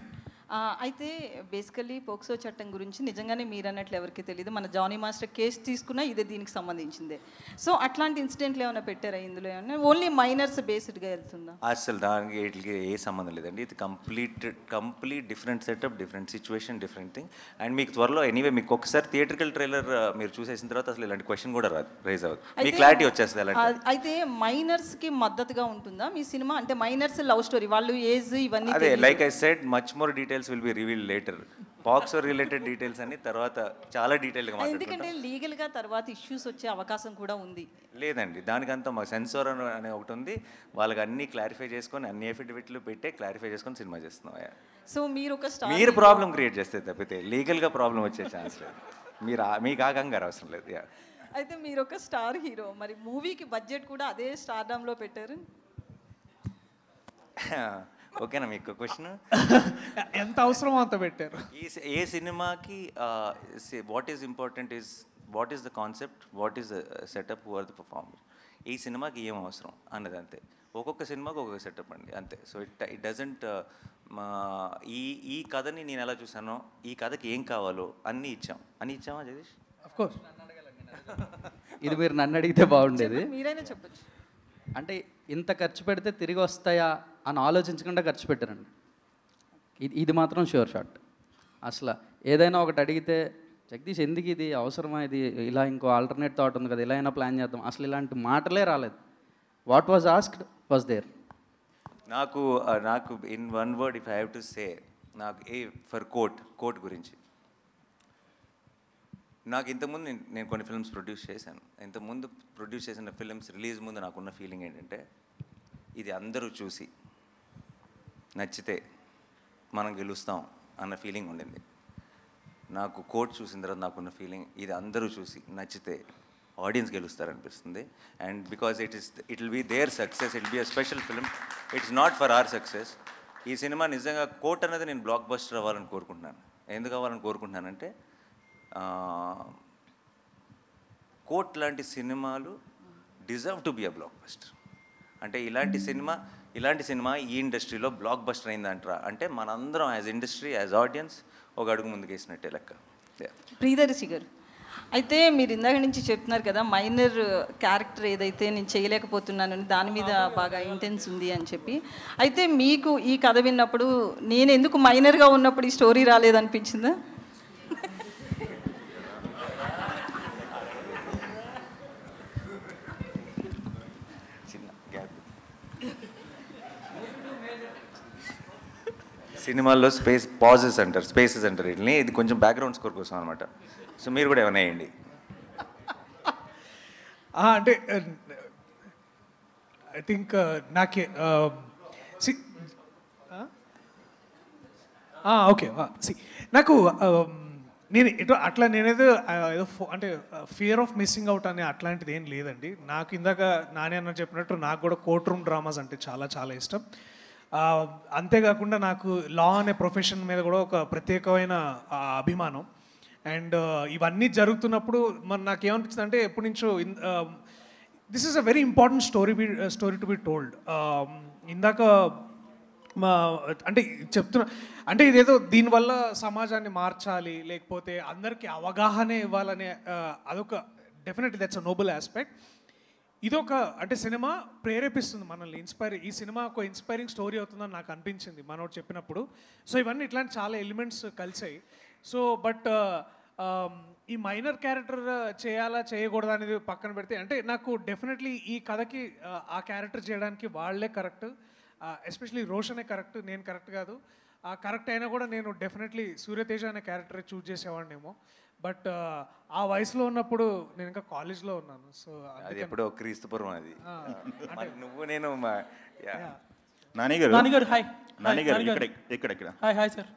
అయితే బేసికలీ పోక్సో చట్టం గురించి నిజంగానే మీరు అన్నట్లు ఎవరికి తెలియదు. మన జానీ మాస్టర్ కేసు తీసుకున్నా ఇదే దీనికి సంబంధించిందే. సో అట్లాంటి ఇన్సిడెంట్లు ఏమైనా పెట్టారా ఇందులో? ఏమైనా ఓన్లీ మైనర్స్ బేస్డ్గా వెళ్తుందా? అసలు దానికి వీటికి ఏ సంబంధం లేదండి. ఇది complete different setup, different situation, different thing. And మీకు త్వరలో ఎనీవే మీకు ఒకసారి థియేట్రికల్ ట్రైలర్ మీరు చూసేసిన తర్వాత అసలు ఇలాంటి క్వశ్చన్ కూడా రైజ్ అవ్వదు, మీ క్లారిటీ వచ్చేస్తుంది. అలాంటి అయితే మైనర్స్కి మద్దతుగా ఉంటుందా మీ సినిమా? అంటే మైనర్స్ లవ్ స్టోరీ, వాళ్ళు ఏజ్ ఇవన్నీ అదే like I said much more details will be revealed later. POCSO related details అన్ని తర్వాత చాలా డీటెయిల్గా మాట్లాడుకుంటాం. ఎందుకంటే లీగల్గా తర్వాత ఇష్యూస్ వచ్చే అవకాశం కూడా ఉంది. లేదండి, దానికంతా మాకు సెన్సార్ అనే ఒకటి ఉంది, వాళ్ళకి అన్నీ క్లారిఫై చేసుకొని అన్ని ఎఫిడవిట్లు పెట్టే క్లారిఫై చేసుకొని సినిమా చేస్తున్నాం. సో మీరు ఒక మీరు ప్రాబ్లం క్రియేట్ చేస్తే తప్పితే లీగల్గా ప్రాబ్లం వచ్చే ఛాన్స్ లేదు. మీకు ఆ కంగారు అవసరం లేదు. అయితే మీరు ఒక స్టార్ హీరో, మరి మూవీకి బడ్జెట్ కూడా అదే స్టార్డమ్లో పెట్టారు. ఓకేనా మీకు క్వశ్చన్? ఎంత అవసరమో అంత పెట్టారు. ఏ సినిమాకి what is important is what is the concept, what is the setup, who are the performer. ఈ సినిమాకి ఏం అవసరం అన్నది అంతే. ఒక్కొక్క సినిమాకి ఒక్కొక్క సెటప్ అండి, అంతే. సో ఇట్ డజంట్ ఈ కథని నేను ఎలా చూసానో, ఈ కథకి ఏం కావాలో అన్నీ ఇచ్చామా జగదీష్? Of course. ఇది మీరు నన్ను అడిగితే బాగుండేది. మీరైనా చెప్పచ్చు. అంటే ఇంత ఖర్చు పెడితే తిరిగి వస్తాయా అని ఆలోచించకుండా ఖర్చు పెట్టారండి. ఇది మాత్రం షూర్ షాట్. అసలు ఏదైనా ఒకటి అడిగితే జగదీష్ ఎందుకు ఇది అవసరమా, ఇది ఇలా ఇంకో ఆల్టర్నేట్ థాట్ ఉంది కదా, ఇలా అయినా ప్లాన్ చేద్దాం, అసలు ఇలాంటి మాటలే రాలేదు. What was asked was there. నాకు in one word if I have to say, నాకు ఫర్ కోర్ట్ గురించి నాకు ఇంతకుముందు నేను కొన్ని ఫిల్మ్స్ ప్రొడ్యూస్ చేశాను. ఇంతకుముందు ప్రొడ్యూస్ చేసిన ఫిల్మ్స్ రిలీజ్ ముందు నాకున్న ఫీలింగ్ ఏంటంటే ఇది అందరూ చూసి నచ్చితే మనం గెలుస్తాం అన్న ఫీలింగ్ ఉండింది. నాకు కోట్ చూసిన తర్వాత నాకున్న ఫీలింగ్ ఇది అందరూ చూసి నచ్చితే ఆడియన్స్ గెలుస్తారనిపిస్తుంది. And because it will be there success, it will be a special film, it's not for our success. ఈ సినిమా నిజంగా కోట్ అనేది నేను బ్లాక్ బస్టర్ అవ్వాలని కోరుకుంటున్నాను. ఎందుకు అవ్వాలని కోరుకుంటున్నానంటే కోట్ లాంటి సినిమాలు deserve to be a block buster. అంటే ఇలాంటి సినిమా ఈ ఇండస్ట్రీలో బ్లాక్ బస్టర్ అయిందంటారా అంటే మనందరం యాజ్ ఇండస్ట్రీ, యాజ్ ఆడియన్స్ ఒక అడుగు ముందుకేసినట్టే లెక్క. ప్రియదర్శి గారు, అయితే మీరు ఇందాక నుంచి చెప్తున్నారు కదా మైనర్ క్యారెక్టర్ ఏదైతే నేను చేయలేకపోతున్నానని దాని మీద బాగా ఇంటెన్స్ ఉంది అని చెప్పి, అయితే మీకు ఈ కథ విన్నప్పుడు నేను ఎందుకు మైనర్గా ఉన్నప్పుడు ఈ స్టోరీ రాలేదనిపించిందా? సినిమాల్లో స్పేసెస్ అంటారు వీటిని. ఇది కొంచెం బ్యాక్గ్రౌండ్ స్కోర్ కోసం అనమాట. సో మీరు కూడా ఏమైనా వేయండి. అంటే ఐ థింక్ నాకే ఓకే నాకు నేను అట్లా నేనేదో ఏదో అంటే ఫియర్ ఆఫ్ మిస్సింగ్ అవుట్ అనే అట్లాంటిది ఏం లేదండి. నాకు ఇందాక నాని అన్న చెప్పినట్టు నాకు కూడా కోర్ట్ రూమ్ డ్రామాస్ అంటే చాలా చాలా ఇష్టం. అంతేకాకుండా నాకు లా అనే ప్రొఫెషన్ మీద కూడా ఒక ప్రత్యేకమైన అభిమానం. అండ్ ఇవన్నీ జరుగుతున్నప్పుడు మరి నాకేమనిపిస్తుంది అంటే ఎప్పటి నుంచో this is a very important story to be told. ఇందాక అంటే చెప్తున్నా అంటే ఇదేదో దీనివల్ల సమాజాన్ని మార్చాలి లేకపోతే అందరికీ అవగాహన ఇవ్వాలనే అదొక definitely that's a noble aspect. ఇదొక అంటే సినిమా ప్రేరేపిస్తుంది మనల్ని, ఈ సినిమా ఒక ఇన్స్పైరింగ్ స్టోరీ అవుతుందని నాకు అనిపించింది మనోడు చెప్పినప్పుడు. సో ఇవన్నీ ఇట్లాంటి చాలా ఎలిమెంట్స్ కలిసాయి. సో బట్ ఈ మైనర్ క్యారెక్టర్ చేయాలా చేయకూడదా అనేది పక్కన పెడితే అంటే నాకు డెఫినెట్లీ ఈ కథకి ఆ క్యారెక్టర్ చేయడానికి వాళ్ళే కరెక్ట్, ఎస్పెషలీ రోషనే కరెక్ట్, నేను కరెక్ట్ కాదు. కరెక్ట్ అయినా కూడా నేను డెఫినెట్లీ సూర్యతేజ అనే క్యారెక్టర్ చూజ్ చేసేవాడినేమో. బట్ ఆ వయసులో ఉన్నప్పుడు నేను ఇంకా కాలేజ్లో ఉన్నాను. సో అది ఎప్పుడో క్రీస్తుపూర్వం అది. నువ్వు నేను నానిగారు హాయ్. నానిగారు ఇక్కడ హాయ్ సార్.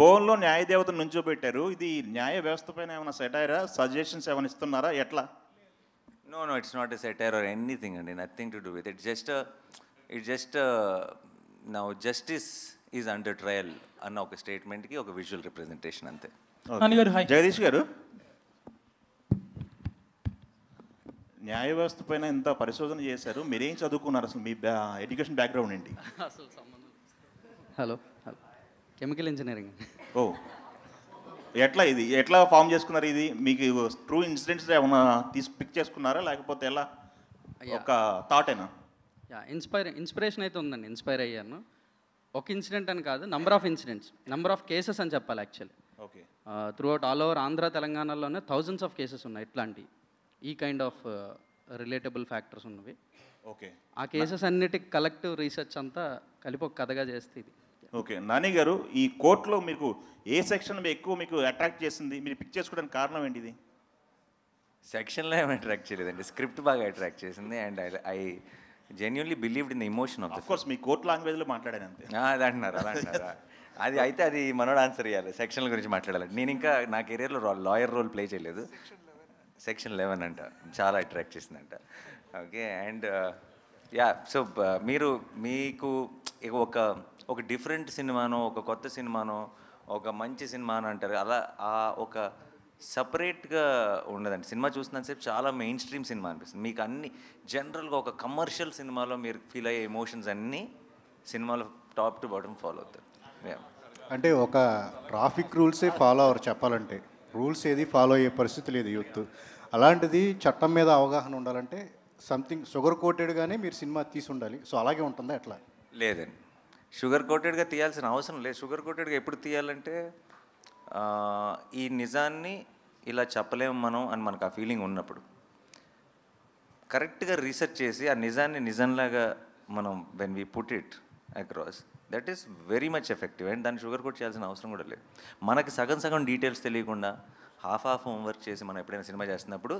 బోన్లో న్యాయదేవతను నుంచోబెట్టారు. ఇది న్యాయ వ్యవస్థ పైన ఏమైనా సెటైరా, సజెషన్స్ ఏమైనా ఇస్తున్నారా, ఎట్లా? No, it's not a satire or anything, and nothing to do with it. It's just now justice is under trial అన్న ఒక స్టేట్మెంట్కి ఒక విజువల్ రిప్రజెంటేషన్ అంతే. జగదీష్ గారు, న్యాయ వ్యవస్థ పైన ఇంత పరిశోధన చేశారు, మీరేం చదువుకున్నారు, అసలు మీ ఎడ్యుకేషన్ బ్యాక్గ్రౌండ్ ఏంటి? అసలు సంబంధం. Hello chemical engineering. ఓ, ఎట్లా ఫామ్ చేసుకున్నారు? ఇది మీకు ట్రూ ఇన్సిడెంట్స్ ఏమైనా పిక్ చేసుకున్నారా లేకపోతే ఎలా ఒక థాటేనా? ఇన్స్పిరేషన్ అయితే ఉందండి, ఇన్స్పైర్ అయ్యాను. ఒక ఇన్సిడెంట్ అని కాదు, నంబర్ ఆఫ్ కేసెస్ అని చెప్పాలి actually. Okay, through out all over Andhra తెలంగాణలోనే థౌజండ్స్ ఆఫ్ కేసెస్ ఉన్నాయి ఇట్లాంటి ఈ కైండ్ ఆఫ్ రిలేటబుల్ ఫ్యాక్టర్స్ ఉన్నవి. ఓకే, ఆ కేసెస్ అన్నిటికి కలెక్టివ్ రీసెర్చ్ అంతా కలిపి ఒక కథగా చేస్తే ఇది. ఓకే, నాని గారు, ఈ కోర్టులో మీకు ఏ సెక్షన్ ఎక్కువ మీకు అట్రాక్ట్ చేసింది, మీరు పిక్ చేసుకోవడానికి కారణం ఏంటిది? సెక్షన్లో ఏమి అట్రాక్ట్ చేయలేదండి, స్క్రిప్ట్ బాగా అట్రాక్ట్ చేసింది. And I genuinely believed in the emotion of course. Me court లాంగ్వేజ్లో మాట్లాడాను అంతే. అది అంటున్నారు అది అయితే అది మనోడు ఆన్సర్ ఇవ్వాలి. సెక్షన్ల గురించి మాట్లాడాలి. నేను ఇంకా నా కెరీర్లో లాయర్ రోల్ ప్లే చేయలేదు. సెక్షన్ 11 అంట చాలా అట్రాక్ట్ చేసిందంట. ఓకే, అండ్ సో మీకు ఒక డిఫరెంట్ సినిమానో, ఒక కొత్త సినిమానో, ఒక మంచి సినిమానో అంటారు అలా ఒక సపరేట్గా ఉండదండి. సినిమా చూసినంతసేపు చాలా మెయిన్ స్ట్రీమ్ సినిమా అనిపిస్తుంది. మీకు అన్ని జనరల్గా ఒక కమర్షియల్ సినిమాలో మీరు ఫీల్ అయ్యే ఎమోషన్స్ అన్నీ సినిమాలో టాప్ టు బాటమ్ ఫాలో అవుతారు. అంటే ఒక ట్రాఫిక్ రూల్సే ఫాలో అవ్వరు చెప్పాలంటే, రూల్స్ ఏది ఫాలో అయ్యే పరిస్థితి లేదు యూత్. అలాంటిది చట్టం మీద అవగాహన ఉండాలంటే సంథింగ్ షుగర్ కోటెడ్గానే మీరు సినిమా తీసి ఉండాలి. సో అలాగే ఉంటుందా ఎట్లా? లేదండి, షుగర్ కోటెడ్గా తీయాల్సిన అవసరం లేదు. షుగర్ కోటెడ్గా ఎప్పుడు తీయాలంటే ఈ నిజాన్ని ఇలా చెప్పలేము మనం అని మనకు ఆ ఫీలింగ్ ఉన్నప్పుడు కరెక్ట్గా రీసెర్చ్ చేసి ఆ నిజాన్ని నిజంలాగా మనం when we put it across, that is very much effective. And దాన్ని షుగర్ కోట్ చేయాల్సిన అవసరం కూడా లేదు. మనకి సగం డీటెయిల్స్ తెలియకుండా హాఫ్ హోంవర్క్ చేసి మనం ఎప్పుడైనా సినిమా చేస్తున్నప్పుడు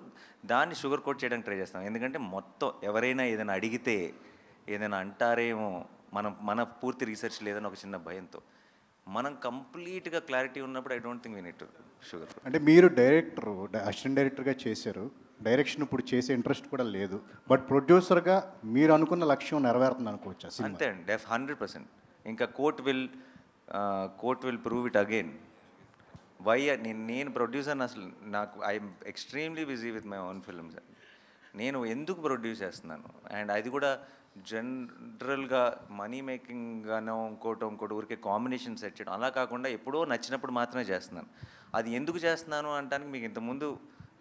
దాన్ని షుగర్ కోట్ చేయడానికి ట్రై చేస్తాం. ఎందుకంటే మొత్తం ఎవరైనా ఏదైనా అడిగితే ఏదైనా అంటారేమో, మన పూర్తి రీసెర్చ్ లేదని ఒక చిన్న భయంతో. మనం కంప్లీట్గా క్లారిటీ ఉన్నప్పుడు I don't think we need to sugar. అంటే మీరు డైరెక్టర్, అసిస్టెంట్ డైరెక్టర్గా చేశారు, డైరెక్షన్ ఇప్పుడు చేసే ఇంట్రెస్ట్ కూడా లేదు, బట్ ప్రొడ్యూసర్గా మీరు అనుకున్న లక్ష్యం నెరవేరుతుంది అనుకోవచ్చు. అంతే అండి, 100%. ఇంకా court will prove it again. Why నేను ప్రొడ్యూసర్ని అసలు నాకు I'm extremely busy with my own films. నేను ఎందుకు ప్రొడ్యూస్ చేస్తున్నాను, అండ్ అది కూడా జనరల్గా మనీ మేకింగ్గానో ఇంకోటి ఊరికే కాంబినేషన్ సెట్ చేయడం అలా కాకుండా ఎప్పుడో నచ్చినప్పుడు మాత్రమే చేస్తున్నాను. అది ఎందుకు చేస్తున్నాను అనడానికి మీకు ఇంతకుముందు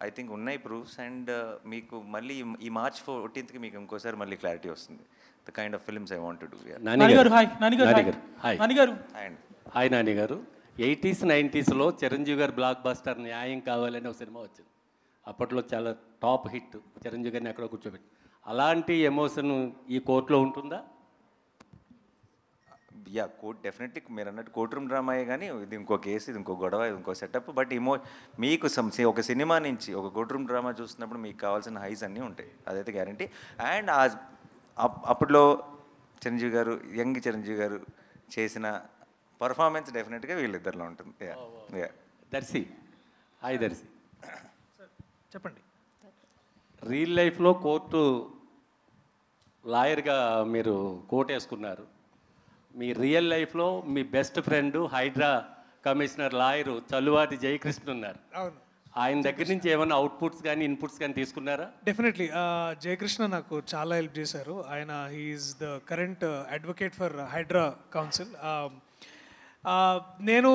ఐ థింక్ ఉన్నాయి ప్రూఫ్స్, అండ్ మీకు మళ్ళీ ఈ March 14th మీకు ఇంకోసారి మళ్ళీ క్లారిటీ వస్తుంది the kind of films I want to do. Hi Nani గారు. 80s 90sలో చిరంజీవి గారు బ్లాక్ బస్టర్ న్యాయం కావాలని ఒక సినిమా వచ్చింది. అప్పట్లో చాలా టాప్ హిట్, చిరంజీవి గారిని ఎక్కడో కూర్చోబెట్టి. అలాంటి ఎమోషన్ ఈ కోర్టులో ఉంటుందా? కోర్ట్ డెఫినెట్లీ మీరు అన్నట్టు కోర్ట్ రూమ్ డ్రామాయే, కానీ ఇది ఇంకో కేసు, ఇది ఇంకో గొడవ, ఇది ఇంకో సెటప్. బట్ మీకు ఒక సినిమా నుంచి ఒక కోర్ట్ రూమ్ డ్రామా చూస్తున్నప్పుడు మీకు కావాల్సిన హైస్ అన్నీ ఉంటాయి, అదైతే గ్యారంటీ. అండ్ అప్పట్లో చిరంజీవి గారు, యంగ్ చిరంజీవి గారు చేసిన పర్ఫార్మెన్స్ డెఫినెట్గా వీళ్ళిద్దరిలో ఉంటుంది. దర్శి, హాయ్ దర్శి. చెప్పండి. రియల్ లైఫ్లో కోర్టు లాయర్గా మీరు కోర్టు వేసుకున్నారు. మీ రియల్ లైఫ్లో మీ best friend Hydraa commissioner lawyer చల్లువాతి జయకృష్ణ ఉన్నారు. ఆయన దగ్గర నుంచి ఏమైనా అవుట్పుట్స్ కానీ ఇన్పుట్స్ కానీ తీసుకున్నారా? డెఫినెట్లీ జయకృష్ణ నాకు చాలా హెల్ప్ చేశారు. ఆయన he's the current advocate for Hydraa council. నేను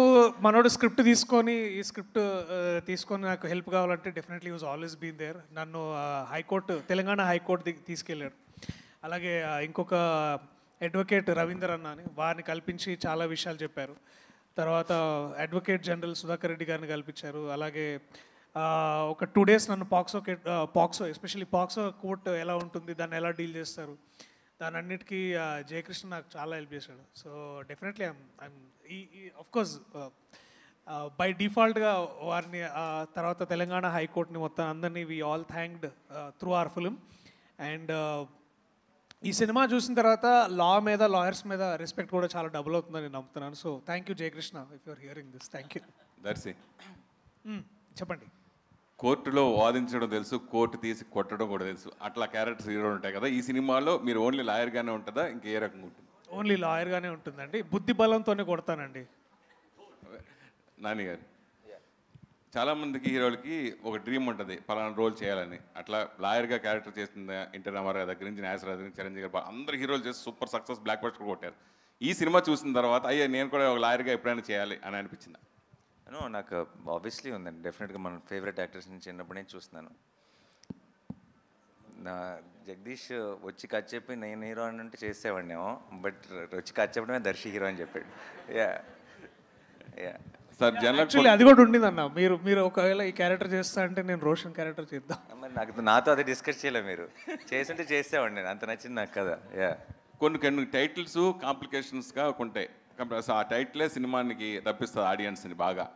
మనోడు స్క్రిప్ట్ తీసుకొని నాకు హెల్ప్ కావాలంటే definitely was always been there. నన్ను తెలంగాణ హైకోర్టు తీసుకెళ్ళాడు. అలాగే ఇంకొక అడ్వకేట్ రవీందర్ అన్న అని వారిని కల్పించి చాలా విషయాలు చెప్పారు. తర్వాత అడ్వకేట్ జనరల్ సుధాకర్ రెడ్డి గారిని కల్పించారు. అలాగే ఒక 2 days నన్ను పాక్సో ఎస్పెషల్లీ పాక్సో కోర్టు ఎలా ఉంటుంది, దాన్ని ఎలా డీల్ చేస్తారు, దాని అన్నిటికీ జయకృష్ణ నాకు చాలా హెల్ప్ చేశాడు. సో డెఫినెట్లీ అఫ్కోర్స్ బై డిఫాల్ట్గా వారిని తర్వాత తెలంగాణ హైకోర్టుని మొత్తం అందరినీ we all thanked through our film. And ఈ సినిమా చూసిన తర్వాత లాయర్స్ మీద రెస్పెక్ట్ కూడా చాలా డబుల్ అవుతుందని నేను నమ్ముతున్నాను. So thank you Jayakrishna, if you're hearing this. Thank you. Darshi, చెప్పండి. కోర్టులో వాదించడం తెలుసు, కోర్టు తీసి కొట్టడం కూడా తెలుసు, అట్లా క్యారెక్టర్స్ హీరో ఉంటాయి కదా. ఈ సినిమాలో మీరు ఓన్లీ లాయర్గానే ఉంటుందా, ఇంకే రకంగా ఉంటుంది? ఓన్లీ లాయర్గానే ఉంటుందండి, బుద్ధి బలంతోనే కొడతానండి. నాని గారు, చాలామందికి హీరోలకి ఒక డ్రీమ్ ఉంటుంది పలానా రోల్ చేయాలని. అట్లా లాయర్గా క్యారెక్టర్ చేసిన ఎన్టీ రామారావు దగ్గర నుంచి, నాగేశ్వరరావు దగ్గర నుంచి, చిరంజీవి గారు, అందరు హీరోలు చేసి సూపర్ సక్సెస్, బ్లాక్ బస్టర్ కొట్టారు. ఈ సినిమా చూసిన తర్వాత అయ్యా నేను కూడా ఒక లాయర్గా ఎప్పుడైనా చేయాలి అని అనిపించింది? నాకు ఆబ్వియస్లీ ఉందండి. డెఫినెట్గా మన ఫేవరెట్ యాక్టర్స్ నుంచి చిన్నప్పుడు నేను చూస్తున్నాను. నా జగదీష్ వచ్చి కట్ చెప్పి నేను హీరో అని అంటే చేసేవాడినేమో, బట్ వచ్చి కట్ చెప్పడమే దర్శి హీరో అని చెప్పాడు. సార్ యాక్చువల్లీ అది కూడా ఉండింది అన్న. మీరు ఒకవేళ ఈ క్యారెక్టర్ చేస్తా అంటే నేను రోషన్ క్యారెక్టర్ చేద్దాం. మరి నాతో అదే డిస్కస్ చేయలేదు, మీరు చేస్తుంటే చేసేవాడిని, నేను అంత నచ్చింది నాకు కదా. కొన్ని టైటిల్స్ కాంప్లికేషన్స్గా ఉంటాయి. ఆ టైటిలే సినిమానికి తప్పిస్తుంది ఆడియన్స్ని బాగా.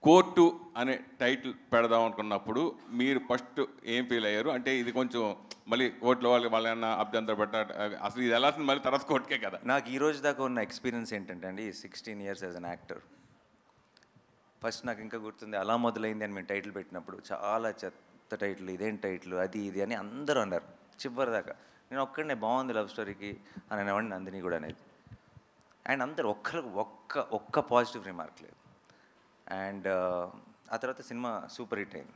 కోర్టు అనే టైటిల్ పెడదాం అనుకున్నప్పుడు మీరు ఫస్ట్ ఏం ఫీల్ అయ్యారు? అంటే ఇది కొంచెం మళ్ళీ కోర్టులో వాళ్ళన్నా అభ్యంతరం పెట్ట, అసలు ఇది వెళ్ళాల్సింది మళ్ళీ తర్వాత కోర్టుకే కదా. నాకు ఈ రోజు దాకా ఉన్న ఎక్స్పీరియన్స్ ఏంటంటే అండి, 16 years as an actor. First నాకు ఇంకా గుర్తుంది, అలా మొదలైంది అని మేము టైటిల్ పెట్టినప్పుడు చాలా చెత్త టైటిల్, ఇదేం టైటిల్, అది ఇది అని అందరూ అన్నారు చివరి దాకా. నేను ఒక్కడనే బాగుంది లవ్ స్టోరీకి అని అనేవాడిని, నందిని కూడా అనేది. అండ్ అందరు ఒక్క పాజిటివ్ రిమార్క్ లేదు. అండ్ ఆ తర్వాత సినిమా సూపర్ హిట్ అయింది.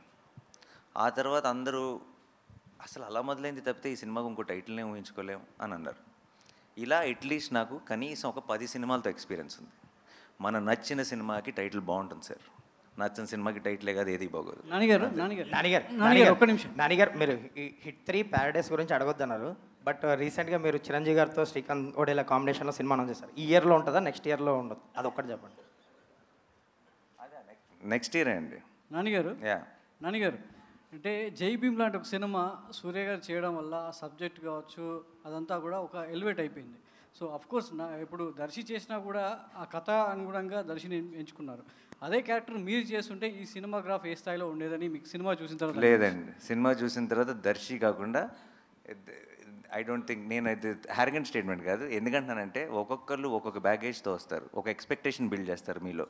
ఆ తర్వాత అందరూ అసలు అలా మొదలైంది తప్పితే ఈ సినిమాకు ఇంకో టైటిల్నే ఊహించుకోలేము అని అన్నారు. ఇలా అట్లీస్ట్ నాకు కనీసం ఒక 10 సినిమాలతో ఎక్స్పీరియన్స్ ఉంది. మన నచ్చిన సినిమాకి టైటిల్ బాగుంటుంది సార్, నచ్చిన సినిమాకి టైటిలే కాదు ఏది బాగోదు. నానిగారు మీరు హిట్ 3 ప్యారడైస్ గురించి అడగొద్దన్నారు, బట్ రీసెంట్గా మీరు చిరంజీవి గారితో శ్రీకాంత్ ఓడేలా కాంబినేషన్లో సినిమా అనౌన్స్ చేశారు. ఈ ఇయర్లో ఉంటుందా, నెక్స్ట్ ఇయర్లో ఉండదు? అదొక్కటి చెప్పండి. నెక్స్ట్ ఇయర్ అండి. నానిగారు అంటే జై భీమ్ లాంటి ఒక సినిమా సూర్య గారు చేయడం వల్ల ఆ సబ్జెక్ట్ కావచ్చు అదంతా కూడా ఒక ఎలివేట్ అయిపోయింది. సో అఫ్కోర్స్ ఇప్పుడు దర్శి చేసినా కూడా ఆ కథ అనుగుణంగా దర్శిని ఎంచుకున్నారు. అదే క్యారెక్టర్ మీరు చేస్తుంటే ఈ సినిమాగ్రాఫ్ ఏ స్థాయిలో ఉండేదని మీకు సినిమా చూసిన తర్వాత లేదండి, సినిమా చూసిన తర్వాత దర్శి కాకుండా ఐ డోంట్ థింక్, నేను అది హ్యారగెంట్ స్టేట్మెంట్ కాదు. ఎందుకంటున్నానంటే ఒక్కొక్కరు ఒక్కొక్క బ్యాగేజ్తో వస్తారు, ఒక ఎక్స్పెక్టేషన్ బిల్డ్ చేస్తారు మీలో.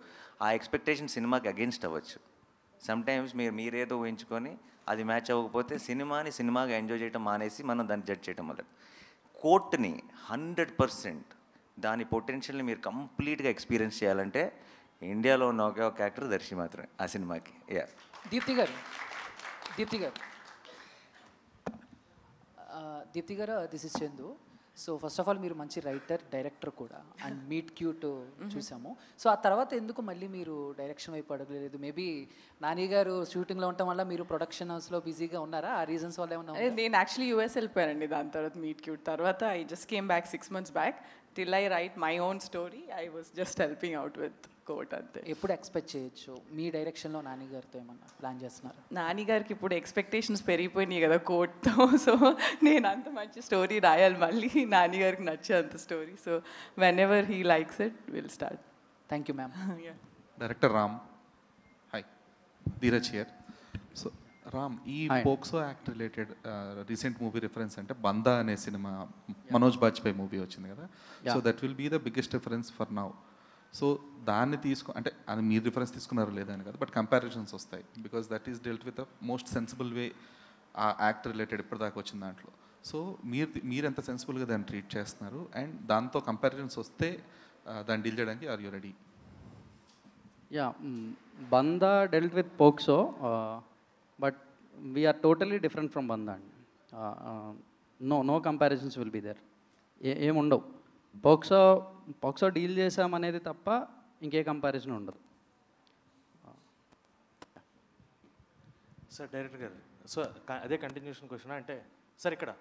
ఆ ఎక్స్పెక్టేషన్ సినిమాకి అగేన్స్ట్ అవ్వచ్చు. సమ్టైమ్స్ మీరేదో ఊహించుకొని అది మ్యాచ్ అవ్వకపోతే సినిమాగా ఎంజాయ్ చేయడం మానేసి మనం దాన్ని జడ్జ్ చేయడం వల్ల కోర్ట్ని 100% దాని పొటెన్షియల్ని మీరు కంప్లీట్గా ఎక్స్పీరియన్స్ చేయాలంటే ఇండియాలో ఉన్న ఒకే ఒక యాక్టర్ దర్శి మాత్రమే ఆ సినిమాకి. యా, దీప్తి గారు this is Chandu. So first of all మీరు మంచి రైటర్, డైరెక్టర్ కూడా, అండ్ మీట్ క్యూట్ చూసాము. సో ఆ తర్వాత ఎందుకు మళ్ళీ మీరు డైరెక్షన్ వైపు అడగలేదు? మేబీ నాని గారు షూటింగ్లో ఉండటం వల్ల మీరు ప్రొడక్షన్ హౌస్లో బిజీగా ఉన్నారా? ఆ రీజన్స్ వల్ల ఏమన్నా? నేను యాక్చువల్లీ యూఎస్ వెళ్ళిపోయానండి దాని తర్వాత మీట్ క్యూట్ తర్వాత. I just came back 6 months back. Till I write my own story I was just helping out with court అంతే. ఎప్పుడు ఎక్స్పెక్ట్ చేయొచ్చు మీ డైరెక్షన్లో నాని గారితో ఏమన్నా ప్లాన్ చేస్తున్నారు? నాని గారికి ఇప్పుడు ఎక్స్పెక్టేషన్స్ పెరిగిపోయినాయి కదా కోట్తో. సో నేను అంత మంచి స్టోరీ రాయాలి మళ్ళీ, నాని గారికి నచ్చే అంత story. So whenever he likes it will start. Thank you ma'am. Director Ram, hi, Dheeraj here. So Ram, ఈ POCSO act related recent movie reference అంటే బందా అనే సినిమా, మనోజ్ బాజ్పేయి మూవీ వచ్చింది కదా. So that will be the biggest reference for now. So దాన్ని అంటే అది మీరు రిఫరెన్స్ తీసుకున్నారో లేదని కాదు, బట్ కంపారిజన్స్ వస్తాయి because that is dealt with the most sensible way ఆ యాక్ట్ రిలేటెడ్ ఇప్పటిదాకా వచ్చిన దాంట్లో. సో మీరు ఎంత సెన్సిబుల్గా దాన్ని ట్రీట్ చేస్తున్నారు అండ్ దాంతో కంపారిజన్స్ వస్తే దాన్ని డీల్ చేయడానికి are you ready? Yeah, Bandaa dealt with POCSO, but we're totally different from Bandaa అండి. No comparisons will be there. ఏముండవు. పోక్సో డీల్ చేసామనేది తప్ప ఇంకే కంపారిజన్ ఉండదు. సార్ డైరెక్టర్ గారు, సో అదే కంటిన్యూషన్ క్వశ్చన్ అంటే సార్ ఇక్కడ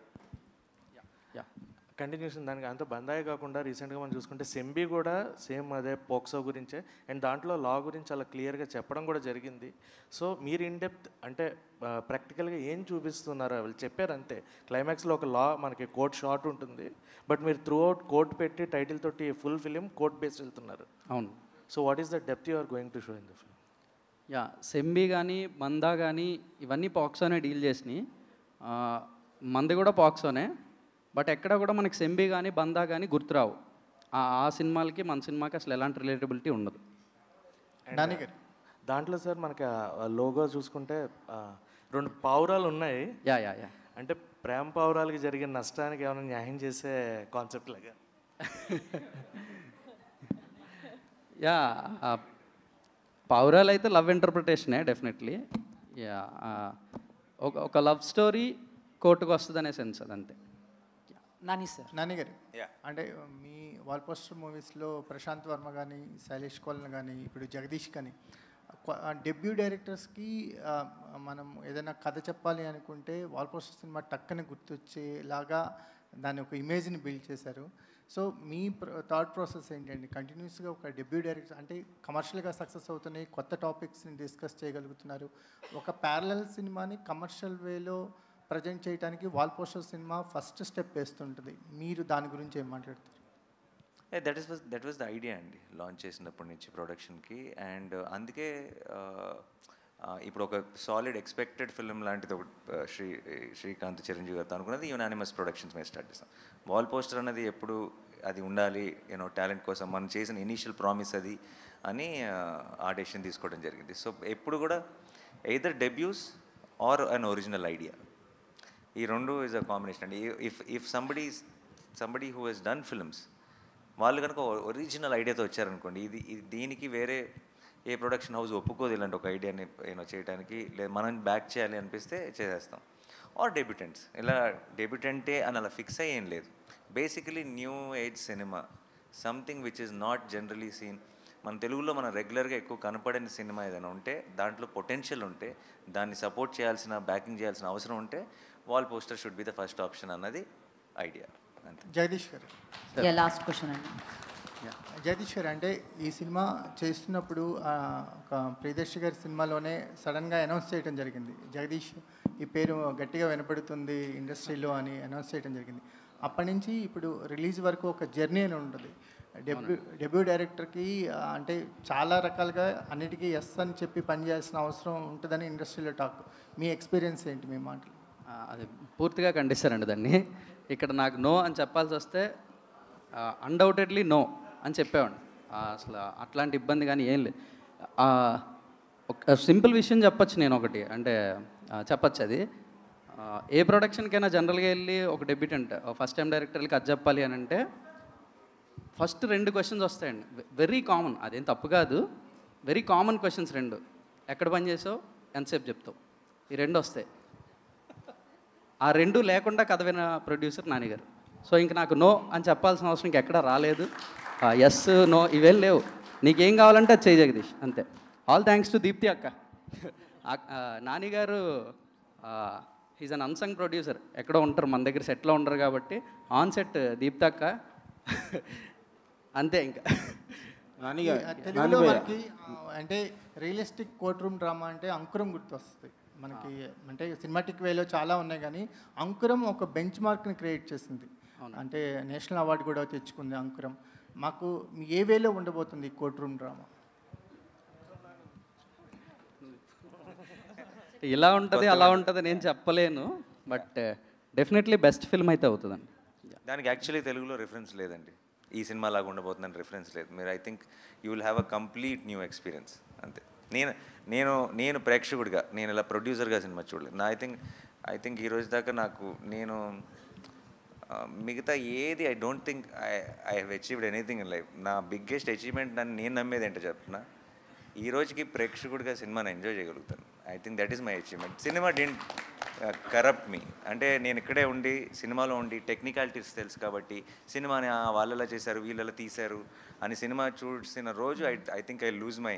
కంటిన్యూషన్ దానికి అంత బందాయి కాకుండా రీసెంట్గా మనం చూసుకుంటే సెంబీ కూడా సేమ్ అదే పోక్సో గురించే, అండ్ దాంట్లో లా గురించి చాలా క్లియర్గా చెప్పడం కూడా జరిగింది. సో మీరు ఇన్ డెప్త్ అంటే ప్రాక్టికల్గా ఏం చూపిస్తున్నారో వాళ్ళు చెప్పారు అంతే. క్లైమాక్స్లో ఒక లా మనకి కోర్ట్ షాట్ ఉంటుంది, బట్ మీరు త్రూ అవుట్ కోర్ట్ పెట్టి టైటిల్ తోటి ఫుల్ ఫిలిం కోర్ట్ బేస్ వెళ్తున్నారు. అవును. So what is the depth you are going to show in the film? Yeah, సెంబీ కానీ బందా కానీ ఇవన్నీ పాక్సోనే డీల్ చేసినాయి. మంది కూడా పాక్సోనే, బట్ ఎక్కడ కూడా మనకి సెంబీ కానీ బందా కానీ గుర్తురావు. ఆ సినిమాలకి మన సినిమాకి అసలు ఎలాంటి రిలేటబిలిటీ ఉండదు. దాంట్లో సార్ మనకి లోగో చూసుకుంటే 2 పావురాలు ఉన్నాయి. యా, అంటే ప్రేమ పావురాలకి జరిగిన నష్టానికి ఏమైనా న్యాయం చేసే కాన్సెప్ట్ లాగా. యా, పావురాలు అయితే లవ్ ఇంటర్ప్రిటేషనే డెఫినెట్లీ. యా, ఒక లవ్ స్టోరీ కోర్టుకు వస్తుంది అనే సెన్స్ అదంతే. నాని గారు, అంటే మీ వాల్ పోస్టర్ మూవీస్లో ప్రశాంత్ వర్మ కానీ, శైలేష్ కోలన్ కానీ, ఇప్పుడు జగదీష్ కానీ, డెబ్యూ డైరెక్టర్స్కి మనం ఏదైనా కథ చెప్పాలి అనుకుంటే వాల్ పోస్టర్ సినిమా టక్కని గుర్తొచ్చేలాగా దాని ఒక ఇమేజ్ని బిల్డ్ చేశారు. సో మీ థాట్ ప్రాసెస్ ఏంటండి? కంటిన్యూస్గా ఒక డెబ్యూ డైరెక్టర్ అంటే కమర్షియల్గా సక్సెస్ అవుతున్నాయి, కొత్త టాపిక్స్ని డిస్కస్ చేయగలుగుతున్నారు. ఒక ప్యారలల్ సినిమాని కమర్షియల్ వేలో ప్రజెంట్ చేయడానికి వాల్ పోస్టర్ సినిమా ఫస్ట్ స్టెప్ వేస్తుంటుంది. మీరు దాని గురించి ఏం మాట్లాడతారు? దట్ వాజ్ ద ఐడియా అండి, లాంచ్ చేసినప్పటి నుంచి ప్రొడక్షన్కి. అండ్ అందుకే ఇప్పుడు ఒక సాలిడ్ ఎక్స్పెక్టెడ్ ఫిల్మ్ లాంటిది ఒకటి శ్రీకాంత్ చిరంజీవి గారితో అనుకున్నది యునానిమస్ ప్రొడక్షన్స్ మీద స్టార్ట్ చేస్తాం. వాల్ పోస్టర్ అనేది ఎప్పుడు అది ఉండాలి, టాలెంట్ కోసం మనం చేసిన ఇనీషియల్ ప్రామిస్ అది అని ఆ డెసిషన్ తీసుకోవడం జరిగింది. సో ఎప్పుడు కూడా either debuts or an original idea, ఈ రెండు ఈజ్ అ కాంబినేషన్ అండి. If somebody who has done films వాళ్ళు కనుక ఒరిజినల్ ఐడియాతో వచ్చారనుకోండి, ఇది దీనికి వేరే ఏ ప్రొడక్షన్ హౌస్ ఒప్పుకోదు ఇలాంటి ఒక ఐడియాని చేయడానికి, లేదు మనం బ్యాక్ చేయాలి అనిపిస్తే చేసేస్తాం. ఆర్ డెబ్యూటెంట్స్, ఇలా డెబ్యూటెంటే అని అలా ఫిక్స్ అయ్యేం లేదు. బేసికలీ న్యూ ఏజ్ సినిమా, something which is not generally seen. మన తెలుగులో మనం రెగ్యులర్గా ఎక్కువ కనపడని సినిమా ఏదైనా ఉంటే, దాంట్లో పొటెన్షియల్ ఉంటే, దాన్ని సపోర్ట్ చేయాల్సిన, బ్యాకింగ్ చేయాల్సిన అవసరం ఉంటే wall poster should be the first option అన్నది ఐడియా. అంతే. జగదీష్ గారు, లాస్ట్ క్వశ్చన్ అండి. జగదీష్ గారు, అంటే ఈ సినిమా చేస్తున్నప్పుడు ఒక ప్రియదర్శి గారి సినిమాలోనే సడన్గా అనౌన్స్ చేయడం జరిగింది, జగదీష్ ఈ పేరు గట్టిగా వినపడుతుంది ఇండస్ట్రీలో అని అనౌన్స్ చేయడం జరిగింది. అప్పటి నుంచి ఇప్పుడు రిలీజ్ వరకు ఒక జర్నీ అని ఉంటుంది. డెబ్యూ డైరెక్టర్కి అంటే చాలా రకాలుగా అన్నిటికీ ఎస్ అని చెప్పి పనిచేయాల్సిన అవసరం ఉంటుందని ఇండస్ట్రీలో టాక్. మీ ఎక్స్పీరియన్స్ ఏంటి, మీ మాటలు? అది పూర్తిగా ఖండిస్తారండి దాన్ని. ఇక్కడ నాకు నో అని చెప్పాల్సి వస్తే అన్డౌటెడ్లీ నో అని చెప్పేవాడిని. అసలు అట్లాంటి ఇబ్బంది కానీ ఏం లేదు. ఒక సింపుల్ విషయం చెప్పచ్చు నేను ఒకటి, అంటే చెప్పచ్చు అది. ఏ ప్రొడక్షన్కైనా జనరల్గా వెళ్ళి ఒక డెబ్యూటెంట్ ఫస్ట్ టైం డైరెక్టర్కి అది చెప్పాలి అని అంటే ఫస్ట్ 2 క్వశ్చన్స్ వస్తాయండి. వెరీ కామన్, అదేం తప్పు కాదు, వెరీ కామన్ క్వశ్చన్స్ 2. ఎక్కడ పని చేసావు, ఎంతసేపు చెప్తావు, ఈ 2 వస్తాయి. ఆ 2 లేకుండా కథ విన ప్రొడ్యూసర్ నాని గారు. సో ఇంక నాకు నో అని చెప్పాల్సిన అవసరం ఇంకెక్కడా రాలేదు. ఎస్ నో ఇవేం లేవు, నీకేం కావాలంటే అది చేయి జగదీష్, అంతే. ఆల్ థ్యాంక్స్ టు దీప్తి అక్క. నాని గారు హీజ్ అన్ అన్సంగ్ ప్రొడ్యూసర్. ఎక్కడో ఉంటారు, మన దగ్గర సెట్లో ఉండరు కాబట్టి ఆన్ సెట్ దీప్తి అక్క అంతే. ఇంకా తెలుగులో మనకి అంటే రియలిస్టిక్ కోర్ట్ రూమ్ డ్రామా అంటే అంకురం గుర్తొస్తుంది మనకి. అంటే సినిమాటిక్ వేలో చాలా ఉన్నాయి కానీ అంకురం ఒక బెంచ్ మార్క్ని క్రియేట్ చేసింది. అంటే నేషనల్ అవార్డు కూడా తెచ్చుకుంది అంకురం. మాకు ఏ వేలో ఉండబోతుంది కోర్ట్ రూమ్ డ్రామా? ఇలా ఉంటుంది అలా ఉంటుంది నేను చెప్పలేను, బట్ డెఫినెట్లీ బెస్ట్ ఫిల్మ్ అయితే అవుతుందండి. దానికి యాక్చువల్లీ తెలుగులో రిఫరెన్స్ లేదండి. ఈ సినిమా లాగా ఉండబోతుందని రిఫరెన్స్ లేదు. మీరు I think you will have a complete new experience అంతే. నేను ప్రేక్షకుడిగా, నేను ఇలా ప్రొడ్యూసర్గా సినిమా చూడలేదు. ఐ థింక్ ఈ రోజు దాకా నేను మిగతా ఏది I don't think I have achieved anything in life. నా బిగ్గెస్ట్ అచీవ్మెంట్ నేను నమ్మేది ఏంటో చెప్తున్నా, ఈ రోజుకి ప్రేక్షకుడిగా సినిమాని ఎంజాయ్ చేయగలుగుతాను. I think that is my achievement. సినిమా డెంట్ కరప్ట్ మీ. అంటే నేను ఇక్కడే ఉండి సినిమాలో ఉండి టెక్నికాలిటీస్ తెలుసు కాబట్టి సినిమాని వాళ్ళలా చేశారు వీళ్ళలా తీశారు అని సినిమా చూసిన రోజు I think I lose my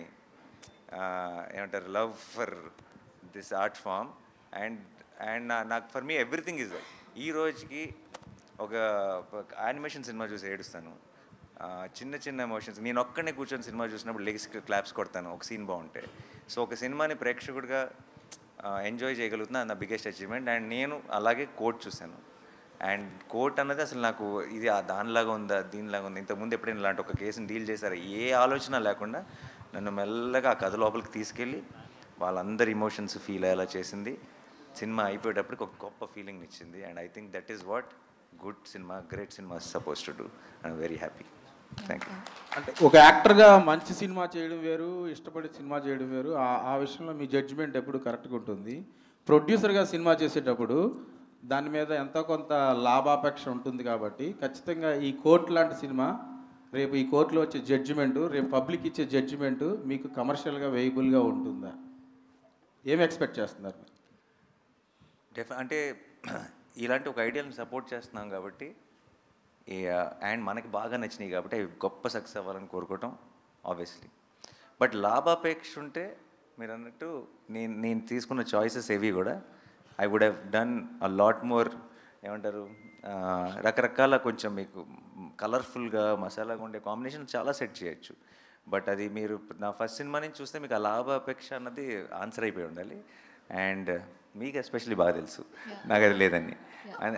ఏమంటారు love for this art form. And నాకు for me everything is that. ఈ రోజుకి ఒక యానిమేషన్ సినిమా చూసి ఏడుస్తాను, చిన్న చిన్న ఎమోషన్స్. నేను ఒక్కడనే కూర్చొని సినిమా చూసినప్పుడు లెగ్స్ క్లాప్స్ కొడతాను ఒక సీన్ బాగుంటే. సో ఒక సినిమాని ప్రేక్షకుడిగా ఎంజాయ్ చేయగలుగుతున్నా, నా బిగ్గెస్ట్ అచీవ్మెంట్. అండ్ నేను అలాగే కోర్ట్ చూశాను. అండ్ కోర్ట్ అన్నది అసలు నాకు ఇది దానిలాగా ఉందా దీనిలాగా ఉందా, ఇంతకుముందు ఎప్పుడైనా ఇలాంటి ఒక కేసుని డీల్ చేశారు ఏ ఆలోచన లేకుండా నన్ను మెల్లగా ఆ కథ లోపలికి తీసుకెళ్ళి వాళ్ళందరి ఎమోషన్స్ ఫీల్ అయ్యేలా చేసింది. సినిమా అయిపోయేటప్పటికి ఒక గొప్ప ఫీలింగ్ ఇచ్చింది. And I think that is what good cinema, great cinema suppose to do. I'm very happy. Thank you. అంటే ఒక యాక్టర్గా మంచి సినిమా చేయడం వేరు, ఇష్టపడే సినిమా చేయడం వేరు. ఆ విషయంలో మీ జడ్జిమెంట్ ఎప్పుడు కరెక్ట్గా ఉంటుంది. ప్రొడ్యూసర్గా సినిమా చేసేటప్పుడు దాని మీద ఎంతో కొంత లాభాపేక్ష ఉంటుంది కాబట్టి ఖచ్చితంగా ఈ కోర్టు లాంటి సినిమా రేపు ఈ కోర్టులో వచ్చే జడ్జిమెంటు, రేపు పబ్లిక్ ఇచ్చే జడ్జిమెంటు మీకు కమర్షియల్గా వేయబుల్గా ఉంటుందా? ఏం ఎక్స్పెక్ట్ చేస్తున్నారు? అంటే ఇలాంటి ఒక ఐడియాని సపోర్ట్ చేస్తున్నాం కాబట్టి అండ్ మనకి బాగా నచ్చినాయి కాబట్టి అవి గొప్ప సక్సెస్ అవ్వాలని కోరుకోవటం ఆబ్వియస్లీ. బట్ లాభాపేక్ష ఉంటే మీరు అన్నట్టు నేను తీసుకున్న చాయిసెస్ ఏవి కూడా I would have done a lot more. ఏమంటారు రకరకాల కొంచెం మీకు కలర్ఫుల్గా మసాలాగా ఉండే కాంబినేషన్ చాలా సెట్ చేయొచ్చు. బట్ అది మీరు నా ఫస్ట్ సినిమా నుంచి చూస్తే మీకు ఆ లాభాపేక్ష అన్నది ఆన్సర్ అయిపోయి ఉండాలి. అండ్ మీకు ఎస్పెషల్లీ బాగా తెలుసు నాకు అది లేదని,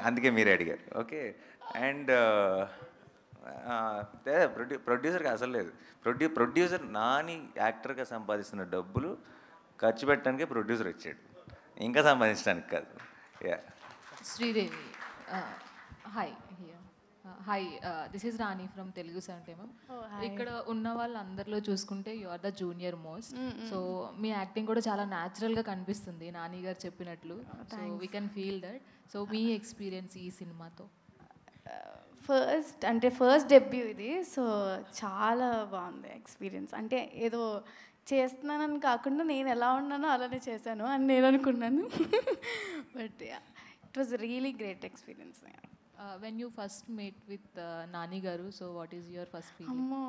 అందుకే మీరే అడిగారు. ఓకే. అండ్ ప్రొడ్యూసర్గా అసలు లేదు. ప్రొడ్యూసర్ నాని యాక్టర్గా సంపాదిస్తున్న డబ్బులు ఖర్చు పెట్టడానికే ప్రొడ్యూసర్ వచ్చాడు, ఇంకా సంపాదించడానికి కాదు. Yeah. Sridevi, hi. Hi, this is Rani from Telugu 70mm. ఇక్కడ ఉన్న వాళ్ళందరిలో చూసుకుంటే you are the junior most. So మీ యాక్టింగ్ కూడా చాలా న్యాచురల్గా కనిపిస్తుంది నాని గారు చెప్పినట్లు. So we can feel that. So మీ ఎక్స్పీరియన్స్ ఈ సినిమాతో? ఫస్ట్ డెబ్యూ ఇది. సో చాలా బాగుంది ఎక్స్పీరియన్స్. అంటే ఏదో చేస్తున్నానని కాకుండా నేను ఎలా ఉన్నానో అలానే చేశాను అని నేను అనుకున్నాను. But it was really great experience. When you first meet with Nani గారు, so what is your first feeling? అమ్మో,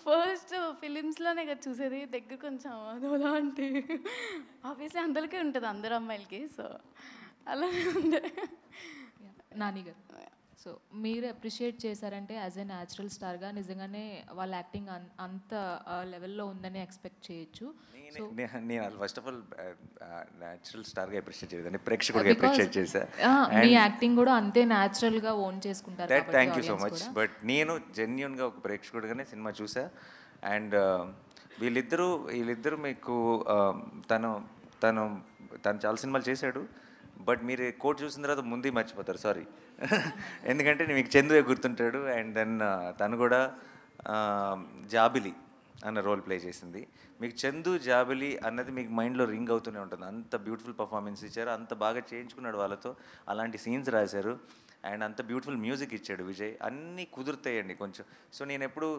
ఫస్ట్ ఫిలిమ్స్లోనే కదా చూసేది, దగ్గర కొంచెం అదోలా అంటే ఆబ్వియస్లీ అందరికీ ఉంటుంది, అందరు అమ్మాయిలకి. సో అలానే ఉండే నాని గారు. సో మీరు అప్రిషియేట్ చేశారంటే యాజ్ ఎ న్యాచురల్ స్టార్గా నిజంగానే వాళ్ళ యాక్టింగ్ అంత లెవెల్లో ఉందని ఎక్స్పెక్ట్ చేయొచ్చు. సో నేను ఫస్ట్ ఆఫ్ ఆల్ న్యాచురల్ స్టార్గా అప్రిషియేట్ చేయలేదండి, ప్రేక్షకుడిగా అప్రిషియేట్ చేశా. మీ యాక్టింగ్ కూడా అంతే న్యాచురల్గా ఓన్ చేసుకుంటారు. Thank you so much. But నేను జెన్యున్గా ఒక ప్రేక్షకుడిగానే సినిమా చూసా. అండ్ వీళ్ళిద్దరూ మీకు తను చాలా సినిమాలు చేశాడు. బట్ మీరు కోట్ చూసిన తర్వాత ముందే మర్చిపోతారు, సారీ. ఎందుకంటే మీకు చందువే గుర్తుంటాడు. అండ్ దెన్ తను కూడా జాబిలి అన్న రోల్ ప్లే చేసింది. మీకు చందు జాబిలి అన్నది మీకు మైండ్లో రింగ్ అవుతూనే ఉంటుంది. అంత బ్యూటిఫుల్ పర్ఫార్మెన్స్ ఇచ్చారు, అంత బాగా చేయించుకున్నాడు వాళ్ళతో, అలాంటి సీన్స్ రాశారు. అండ్ అంత బ్యూటిఫుల్ మ్యూజిక్ ఇచ్చాడు విజయ్. అన్నీ కుదురుతాయండి కొంచెం. సో నేను ఎప్పుడు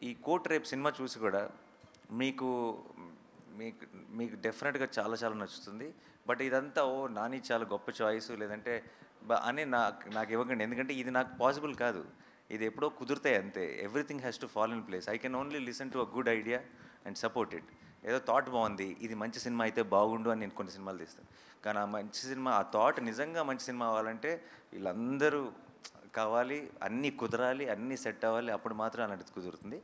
ఈ కోట్ రేపు సినిమా చూసి కూడా మీకు డెఫినెట్గా చాలా చాలా నచ్చుతుంది. బట్ ఇదంతా నాని చాలా గొప్ప చాయిస్ లేదంటే అని నాకు ఇవ్వకండి. ఎందుకంటే ఇది నాకు పాసిబుల్ కాదు, ఇది ఎప్పుడో కుదురుతాయి అంతే. Everything has to fall in place. I can only listen to a good idea and support it. ఏదో థాట్ బాగుంది, ఇది మంచి సినిమా అయితే బాగుండు అని నేను కొన్ని సినిమాలు తీస్తాను. కానీ ఆ మంచి సినిమా, ఆ థాట్ నిజంగా మంచి సినిమా అవ్వాలంటే వీళ్ళందరూ కావాలి, అన్నీ కుదరాలి, అన్నీ సెట్ అవ్వాలి. అప్పుడు మాత్రం అలాంటిది కుదురుతుంది.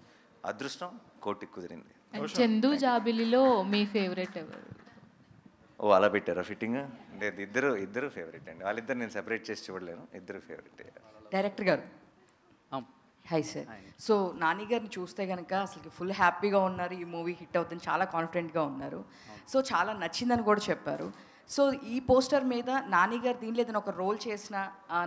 అదృష్టం కోటికి కుదిరింది. చందు జాబిలిలో మీ ఫేవరెట్ ఎవరు? అలా పెట్టారా ఫిట్టింగ్? లేదు, ఇద్దరు ఫేవరెట్ అండి. వాళ్ళిద్దరు నేను సెపరేట్ చేసి చూడలేను, ఇద్దరు ఫేవరెట్. డైరెక్టర్ గారు హాయ్ సార్. సో నాని గారిని చూస్తే కనుక అసలు ఫుల్ హ్యాపీగా ఉన్నారు, ఈ మూవీ హిట్ అవుతుంది, చాలా కాన్ఫిడెంట్గా ఉన్నారు. సో చాలా నచ్చిందని కూడా చెప్పారు. సో ఈ పోస్టర్ మీద నాని గారు దీనిలో ఏదైనా ఒక రోల్ చేసిన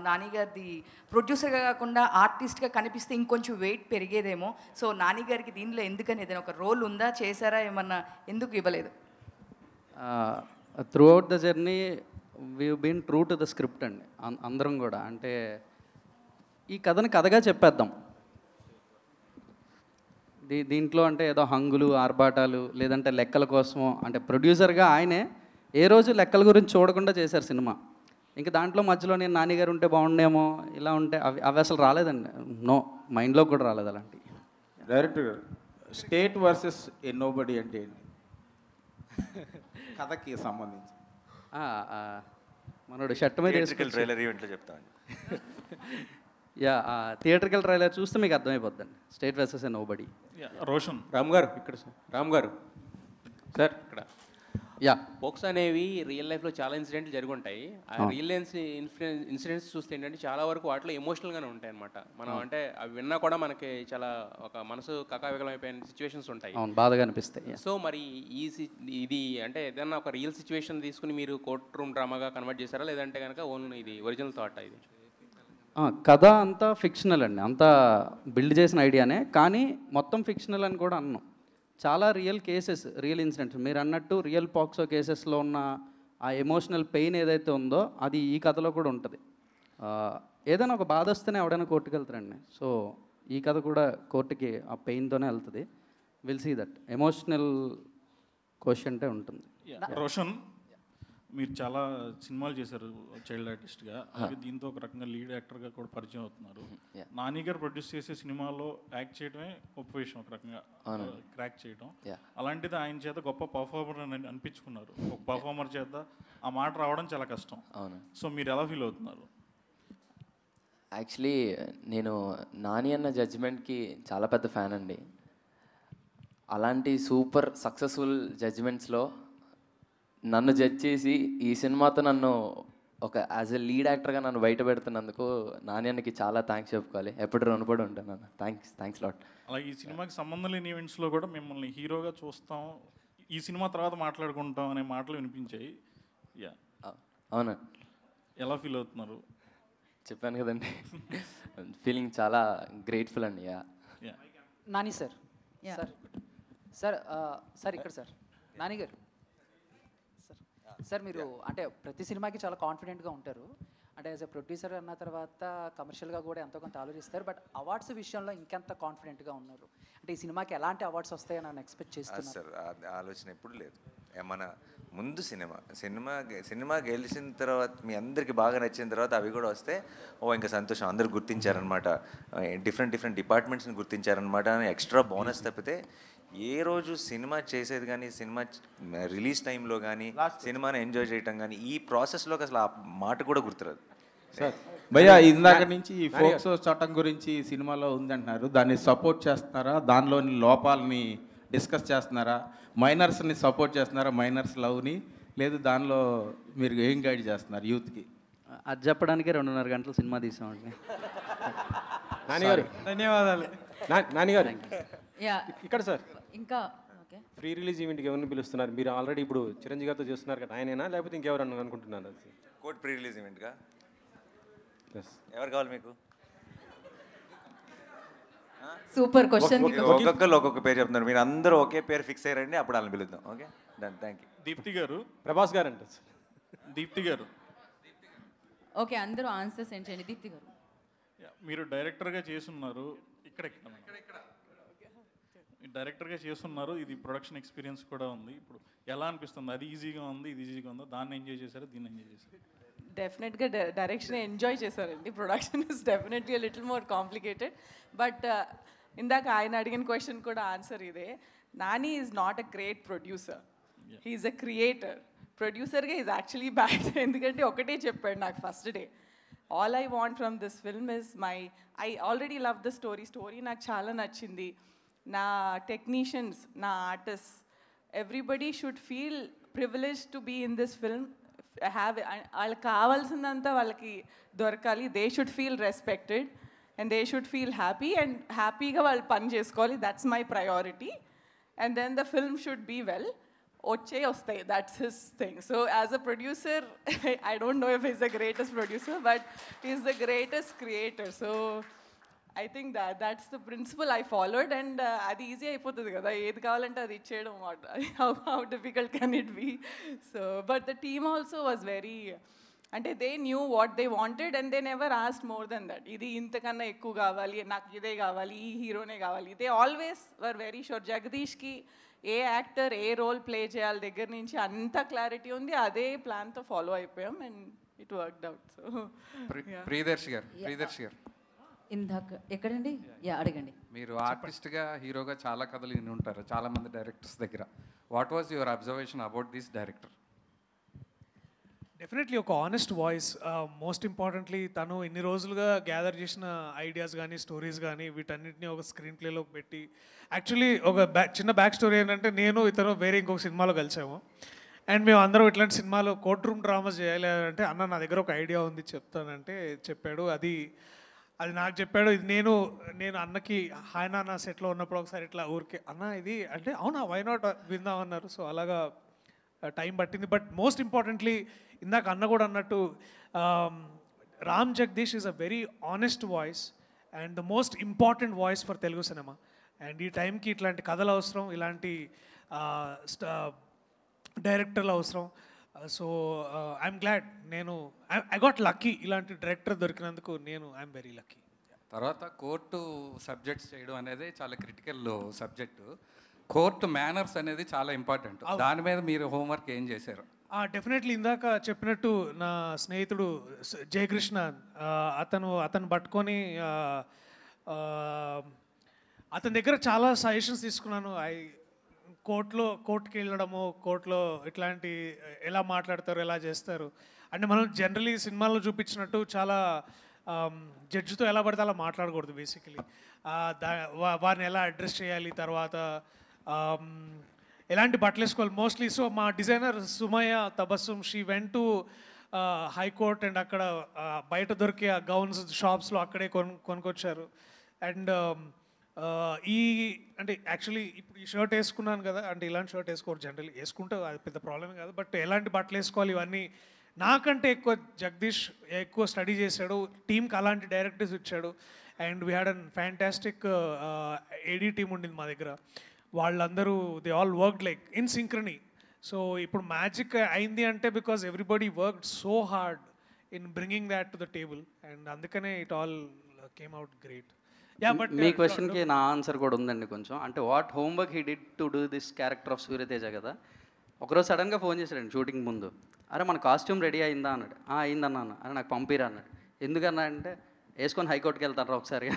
నాని గారిది ప్రొడ్యూసర్గా కాకుండా ఆర్టిస్ట్గా కనిపిస్తే ఇంకొంచెం వెయిట్ పెరిగేదేమో. సో నాని గారికి దీనిలో ఎందుకని ఏదైనా ఒక రోల్ ఉందా, చేశారా, ఏమన్నా ఎందుకు ఇవ్వలేదు? Throughout the journey we been true to the script అండి అందరం కూడా. అంటే ఈ కథని కథగా చెప్పేద్దాం. దీంట్లో అంటే ఏదో హంగులు ఆర్భాటాలు లేదంటే లెక్కల కోసమో, అంటే ప్రొడ్యూసర్గా ఆయనే ఏ రోజు లెక్కల గురించి చూడకుండా చేశారు సినిమా. ఇంకా దాంట్లో మధ్యలో నేను నాన్నగారు ఉంటే బాగుండేమో, ఇలా ఉంటే అవి అసలు రాలేదండి. నో, మైండ్లో కూడా రాలేదు అలాంటివి. డైరెక్టర్ గారు, స్టేట్ వర్సెస్ ఏ నోబడి అంటే ఏంటి కథకి సంబంధించి? మనోడు షర్ట్ మీద ట్రైలర్ ఈవెంట్లో చెప్తాను. థియేటర్కల్ ట్రైలర్ చూస్తే మీకు అర్థమైపోద్దండి. స్టేట్ వర్సెస్ ఏ నోబడి. రోషన్ రామ్ గారు ఇక్కడ సార్, రామ్ గారు సార్ ఇక్కడ పోక్స్ అనేవి రియల్ లైఫ్లో చాలా ఇన్సిడెంట్లు జరిగి ఉంటాయి. ఆ రియల్ ఇన్సిడెంట్స్ చూస్తే ఏంటంటే చాలా వరకు వాటిలో ఎమోషనల్గానే ఉంటాయి అనమాట. మనం అంటే అవి విన్నా కూడా మనకి చాలా ఒక మనసు కకావికలం అయిపోయిన సిచ్యువేషన్స్ ఉంటాయి, బాధగా అనిపిస్తాయి. సో మరి ఇది అంటే ఏదన్నా ఒక రియల్ సిచ్యువేషన్ తీసుకుని మీరు కోర్ట్ రూమ్ డ్రామాగా కన్వర్ట్ చేశారా, లేదంటే కనుక ఓన్లీ ఇది ఒరిజినల్ థాట్? ఇది కథ అంతా ఫిక్షనల్ అండి, అంతా బిల్డ్ చేసిన ఐడియానే, కానీ మొత్తం ఫిక్షనల్ అని కూడా అన్నాం. చాలా రియల్ కేసెస్, రియల్ ఇన్సిడెంట్స్. మీరు అన్నట్టు రియల్ పాక్సో కేసెస్లో ఉన్న ఆ ఎమోషనల్ పెయిన్ ఏదైతే ఉందో అది ఈ కథలో కూడా ఉంటుంది. ఏదైనా ఒక బాధ వస్తేనే ఎవడైనా కోర్టుకు వెళ్తారండి. సో ఈ కథ కూడా కోర్టుకి ఆ పెయిన్తోనే వెళ్తుంది. విల్ సీ దట్ ఎమోషనల్ క్వశ్చన్టే ఉంటుంది. రోషన్, మీరు చాలా సినిమాలు చేశారు చైల్డ్ ఆర్టిస్ట్గా, అలాగే దీంతో ఒక రకంగా లీడ్ యాక్టర్గా కూడా పరిచయం అవుతున్నారు. నాని గారు ప్రొడ్యూస్ చేసే సినిమాలో యాక్ట్ చేయడమే గొప్ప విషయం, ఒక రకంగా క్రాక్ చేయడం. అలాంటిది ఆయన చేత గొప్ప పర్ఫార్మర్ అని అనిపించుకున్నారు. ఒక పర్ఫార్మర్ చేత ఆ మాట రావడం చాలా కష్టం. సో మీరు ఎలా ఫీల్ అవుతున్నారు? యాక్చువల్లీ నేను నాని అన్న జడ్జిమెంట్కి చాలా పెద్ద ఫ్యాన్ అండి. అలాంటి సూపర్ సక్సెస్ఫుల్ జడ్జిమెంట్స్లో నన్ను జడ్జ్ చేసి ఈ సినిమాతో నన్ను ఒక యాజ్ ఎ లీడ్ యాక్టర్గా నన్ను బయట పెడుతున్నందుకు నాని అన్నకి చాలా థ్యాంక్స్ చెప్పుకోవాలి. ఎప్పుడు రుణపడి ఉంటాను అన్న. Thanks lot. అలాగే ఈ సినిమాకి సంబంధం లేని ఈవెంట్స్లో కూడా మిమ్మల్ని హీరోగా చూస్తాం, ఈ సినిమా తర్వాత మాట్లాడుకుంటాం అనే మాటలు వినిపించాయి. అవునా, ఎలా ఫీల్ అవుతున్నారు? చెప్పాను కదండి, ఫీలింగ్ చాలా గ్రేట్ఫుల్ అండి. నాని సార్, సార్ సార్ ఇక్కడ సార్, నాని గారు సార్, మీరు అంటే ప్రతి సినిమాకి చాలా కాన్ఫిడెంట్గా ఉంటారు. అంటే యాజ్ ఎ ప్రొడ్యూసర్ అన్న తర్వాత కమర్షియల్గా కూడా ఎంతో కొంత ఆలోచిస్తారు. బట్ అవార్డ్స్ విషయంలో ఇంకెంత కాన్ఫిడెంట్గా ఉన్నారు? అంటే ఈ సినిమాకి ఎలాంటి అవార్డ్స్ వస్తాయని నేను ఎక్స్పెక్ట్ చేస్తున్నాను. సార్ ఆలోచన ఎప్పుడు లేదు. మన ముందు సినిమా గెలిచిన తర్వాత మీ అందరికీ బాగా నచ్చిన తర్వాత అవి కూడా వస్తే ఇంకా సంతోషం. అందరూ గుర్తించారనమాట, డిఫరెంట్ డిపార్ట్మెంట్స్ని గుర్తించారనమాట అని ఎక్స్ట్రా బోనస్ తప్పితే ఏ రోజు సినిమా చేసేది కానీ, సినిమా రిలీజ్ టైంలో కానీ, సినిమాని ఎంజాయ్ చేయటం కానీ, ఈ ప్రాసెస్లోకి అసలు ఆ మాట కూడా గుర్తురాదు. సార్ భయ్యా ఇందాక నుంచి ఈ ఫోక్సో చట్టం గురించి సినిమాలో ఉందంటున్నారు, దాన్ని సపోర్ట్ చేస్తున్నారా? దానిలోని లోపాలని డిస్కస్ చేస్తున్నారా? మైనర్స్ని సపోర్ట్ చేస్తున్నారా? మైనర్స్ లవ్ని లేదు దానిలో మీరు ఏం గైడ్ చేస్తున్నారు యూత్కి? అది చెప్పడానికే 2.5 గంటలు సినిమా తీసామండి. నానిగారు ధన్యవాదాలు. నానిగారు యా ఇక్కడ సార్ ఇంకా ఓకే ప్రీ రిలీజ్ ఈవెంట్కి ఎవరిని పిలుస్తున్నారు? మీరు ఆల్రెడీ ఇప్పుడు చిరంజీవి గారితో చేస్తున్నారు కదా, ఆయనేనా లేకపోతే ఇంకెవరన్నా అనుకుంటున్నారు? కోర్ట్ ప్రీ రిలీజ్ ఈవెంట్గా ఎవరు కావాలి మీకు? Super question. ఒక్కొక్కరు ఒక్కొక్క పేరు చెప్తున్నారు, మీరు అందరూ ఒకే పేరు ఫిక్స్ అయ్యారండి, అప్పుడు వాళ్ళని పిలుద్దాం. Okay done, thank you. Deepti garu, Prabhas గారు అంటారు సార్. దీప్తి గారు ఓకే అందరూ ఆన్సర్ సెండ్ చేయండి. దీప్తి గారు మీరు డైరెక్టర్గా చేస్తున్నారు, ఇక్కడ డైరెక్టర్గా చేస్తున్నారు, ఇది ప్రొడక్షన్ ఎక్స్పీరియన్స్ కూడా ఉంది. ఇప్పుడు ఎలా అనిపిస్తుంది? అది ఈజీగా ఉంది, ఇది ఈజీగా ఉందా? దాన్ని ఎంజాయ్ చేశారు, దీన్ని ఎంజాయ్ చేశారు? డెఫినెట్గా డైరెక్షన్ ఎంజాయ్ చేశారండి. Production is definitely little more complicated. But ఇందాక ఆయన అడిగిన క్వశ్చన్ కూడా ఆన్సర్ ఇదే. Nani is not a great producer, he's a creator. ప్రొడ్యూసర్గా ఈజ్ యాక్చువల్లీ బ్యాడ్. ఎందుకంటే ఒకటే చెప్పాడు నాకు first day, all I want from this film is I already love the story నాకు చాలా నచ్చింది. నా టెక్నీషియన్స్, నా artist, everybody should feel privilege to be in this film. వాళ్ళకి కావాల్సిందంతా వాళ్ళకి దొరకాలి. They should feel respected and they should feel happy, and హ్యాపీగా వాళ్ళు పని చేసుకోవాలి. That's my priority. And then the film should be well. వస్తాయి, that's his thing. So as a producer, I don't know if is the greatest producer, but is the greatest creator. So I think that's the principle I followed, and అది easy అయిపోతుంది కదా, ఏది కావాలంటే అది ఇచ్చేయడం. how difficult can it be? So but the team also was very, అంటే they knew what they wanted and they never asked more than that. ఇది ఇంతకన్నా ఎక్కువ కావాలి, నాకు ఇదే కావాలి, ఈ హీరోనే కావాలి. they always were very sure. జగదీష్కి ఏ యాక్టర్ ఏ రోల్ ప్లే చేయాలి దగ్గర నుంచి అంత క్లారిటీ ఉంది. అదే ప్లాన్తో ఫాలో అయిపోయాం and it worked out. So Priyadarshi గారు ఇందాక ఎక్కడండి? యా అడగండి. మీరు ఆర్టిస్ట్గా హీరోగా చాలా కథలు విని ఉంటారు చాలా మంది డైరెక్టర్స్ దగ్గర. What was your observation about this director? Definitely ఒక ఆనెస్ట్ వాయిస్. మోస్ట్ ఇంపార్టెంట్లీ తను ఇన్ని రోజులుగా గ్యాదర్ చేసిన ఐడియాస్ కానీ స్టోరీస్ కానీ వీటన్నిటిని ఒక స్క్రీన్ ప్లేలోకి పెట్టి, యాక్చువల్లీ ఒక చిన్న బ్యాక్ స్టోరీ ఏంటంటే, నేను ఇతను వేరే ఇంకొక సినిమాలో కలిసాము. అండ్ మేము అందరం ఇట్లాంటి సినిమాలో కోర్ట్ రూమ్ డ్రామాస్ చేయాలి అంటే, అన్న నా దగ్గర ఒక ఐడియా ఉంది చెప్తానంటే చెప్పాడు. అది నాకు చెప్పాడు. ఇది నేను అన్నకి ఆయన నా సెట్లో ఉన్నప్పుడు ఒకసారి ఇట్లా ఊరికే అన్న ఇది అంటే, అవునా వై నాట్ విందామన్నారు. సో అలాగా టైం పట్టింది. బట్ మోస్ట్ ఇంపార్టెంట్లీ ఇందాక అన్న కూడా అన్నట్టు, Ram Jagadish is a very honest voice and the most important voice for Telugu cinema. And ఈ టైంకి ఇట్లాంటి కథలు అవసరం, ఇలాంటి డైరెక్టర్లు అవసరం. So I'm glad, I got lucky ఇలాంటి డైరెక్టర్ దొరికినందుకు. I'm very lucky. తర్వాత కోర్టు సబ్జెక్ట్స్ చేయడం అనేది చాలా క్రిటికల్ సబ్జెక్టు. కోర్టు మేనర్స్ అనేది చాలా ఇంపార్టెంట్. దాని మీద మీరు హోంవర్క్ ఏం చేశారు? డెఫినెట్లీ ఇందాక చెప్పినట్టు నా స్నేహితుడు జయకృష్ణ, అతను పట్టుకొని అతని దగ్గర చాలా సజెషన్స్ తీసుకున్నాను. కోర్టుకి వెళ్ళడము, కోర్టులో ఇట్లాంటి ఎలా మాట్లాడతారు, ఎలా చేస్తారు అంటే, మనం జనరలీ సినిమాల్లో చూపించినట్టు చాలా జడ్జితో ఎలా పడితే అలా మాట్లాడకూడదు. బేసికలీ వారిని ఎలా అడ్రస్ చేయాలి, తర్వాత ఎలాంటి బట్టలు వేసుకోవాలి మోస్ట్లీ. సో మా designer Sumayya Tabassum, she went to high court and అక్కడ బయట దొరికే ఆ గౌన్స్ షాప్స్లో అక్కడే కొనుక్కొచ్చారు. అండ్ అంటే యాక్చువల్లీ ఇప్పుడు ఈ షర్ట్ వేసుకున్నాను కదా, అంటే ఇలాంటి షర్ట్ వేసుకోరు జనరల్లీ, వేసుకుంటే అది పెద్ద ప్రాబ్లం కాదు. బట్ ఎలాంటి బట్టలు వేసుకోవాలి ఇవన్నీ నాకంటే ఎక్కువ జగదీష్ ఎక్కువ స్టడీ చేశాడు. టీంకి అలాంటి డైరెక్టర్స్ ఇచ్చాడు. And we had an fantastic AD team ఉండింది మా దగ్గర. వాళ్ళందరూ they all worked like in synchrony. So ఇప్పుడు మ్యాజిక్ అయింది అంటే because everybody worked so hard in bringing that to the table, and అందుకనే it all came out great. But మీ క్వశ్చన్కి నా ఆన్సర్ కూడా ఉందండి కొంచెం. అంటే what homework he did to do this character of Suryateja కదా. ఒకరోజు సడన్గా ఫోన్ చేశాడండి షూటింగ్ ముందు, అరే మన కాస్ట్యూమ్ రెడీ అయిందా అన్నాడు. అయిందన్నా అన్న. అరే నాకు పంపిరా అన్నాడు. ఎందుకన్నా అంటే, వేసుకొని హైకోర్టుకి వెళ్తారా ఒకసారి.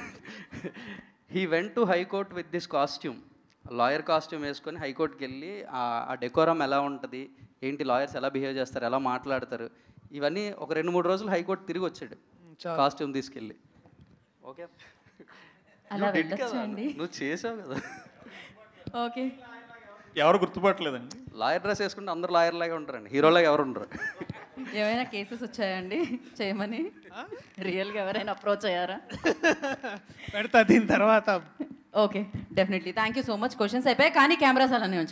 He went to high court with this costume, lawyer costume వేసుకొని హైకోర్టుకి వెళ్ళి ఆ డెకోరం ఎలా ఉంటుంది ఏంటి, లాయర్స్ ఎలా బిహేవ్ చేస్తారు, ఎలా మాట్లాడతారు, ఇవన్నీ ఒక 2-3 రోజులు హైకోర్టు తిరిగి వచ్చాడు కాస్ట్యూమ్ తీసుకెళ్ళి. ఓకే అలా వెళ్ళొచ్చా అండి? నువ్వు చేసావు కదా. ఓకే. ఎవరు గుర్తుపట్టలేదండి. లాయర్ డ్రెస్ వేసుకుంటే అందరూ లాయర్ లాగా ఉంటారండి, హీరోలాగా ఎవరు ఉండరు. ఏమైనా కేసెస్ వచ్చాయండి చేయమని? రియల్గా ఎవరైనా అప్రోచ్ అయ్యారా? పెడతా దీని తర్వాత. Okay, definitely. Thank you so much. Questions అయిపోయాయి కానీ కెమెరాస్ అలానే ఉంచండి.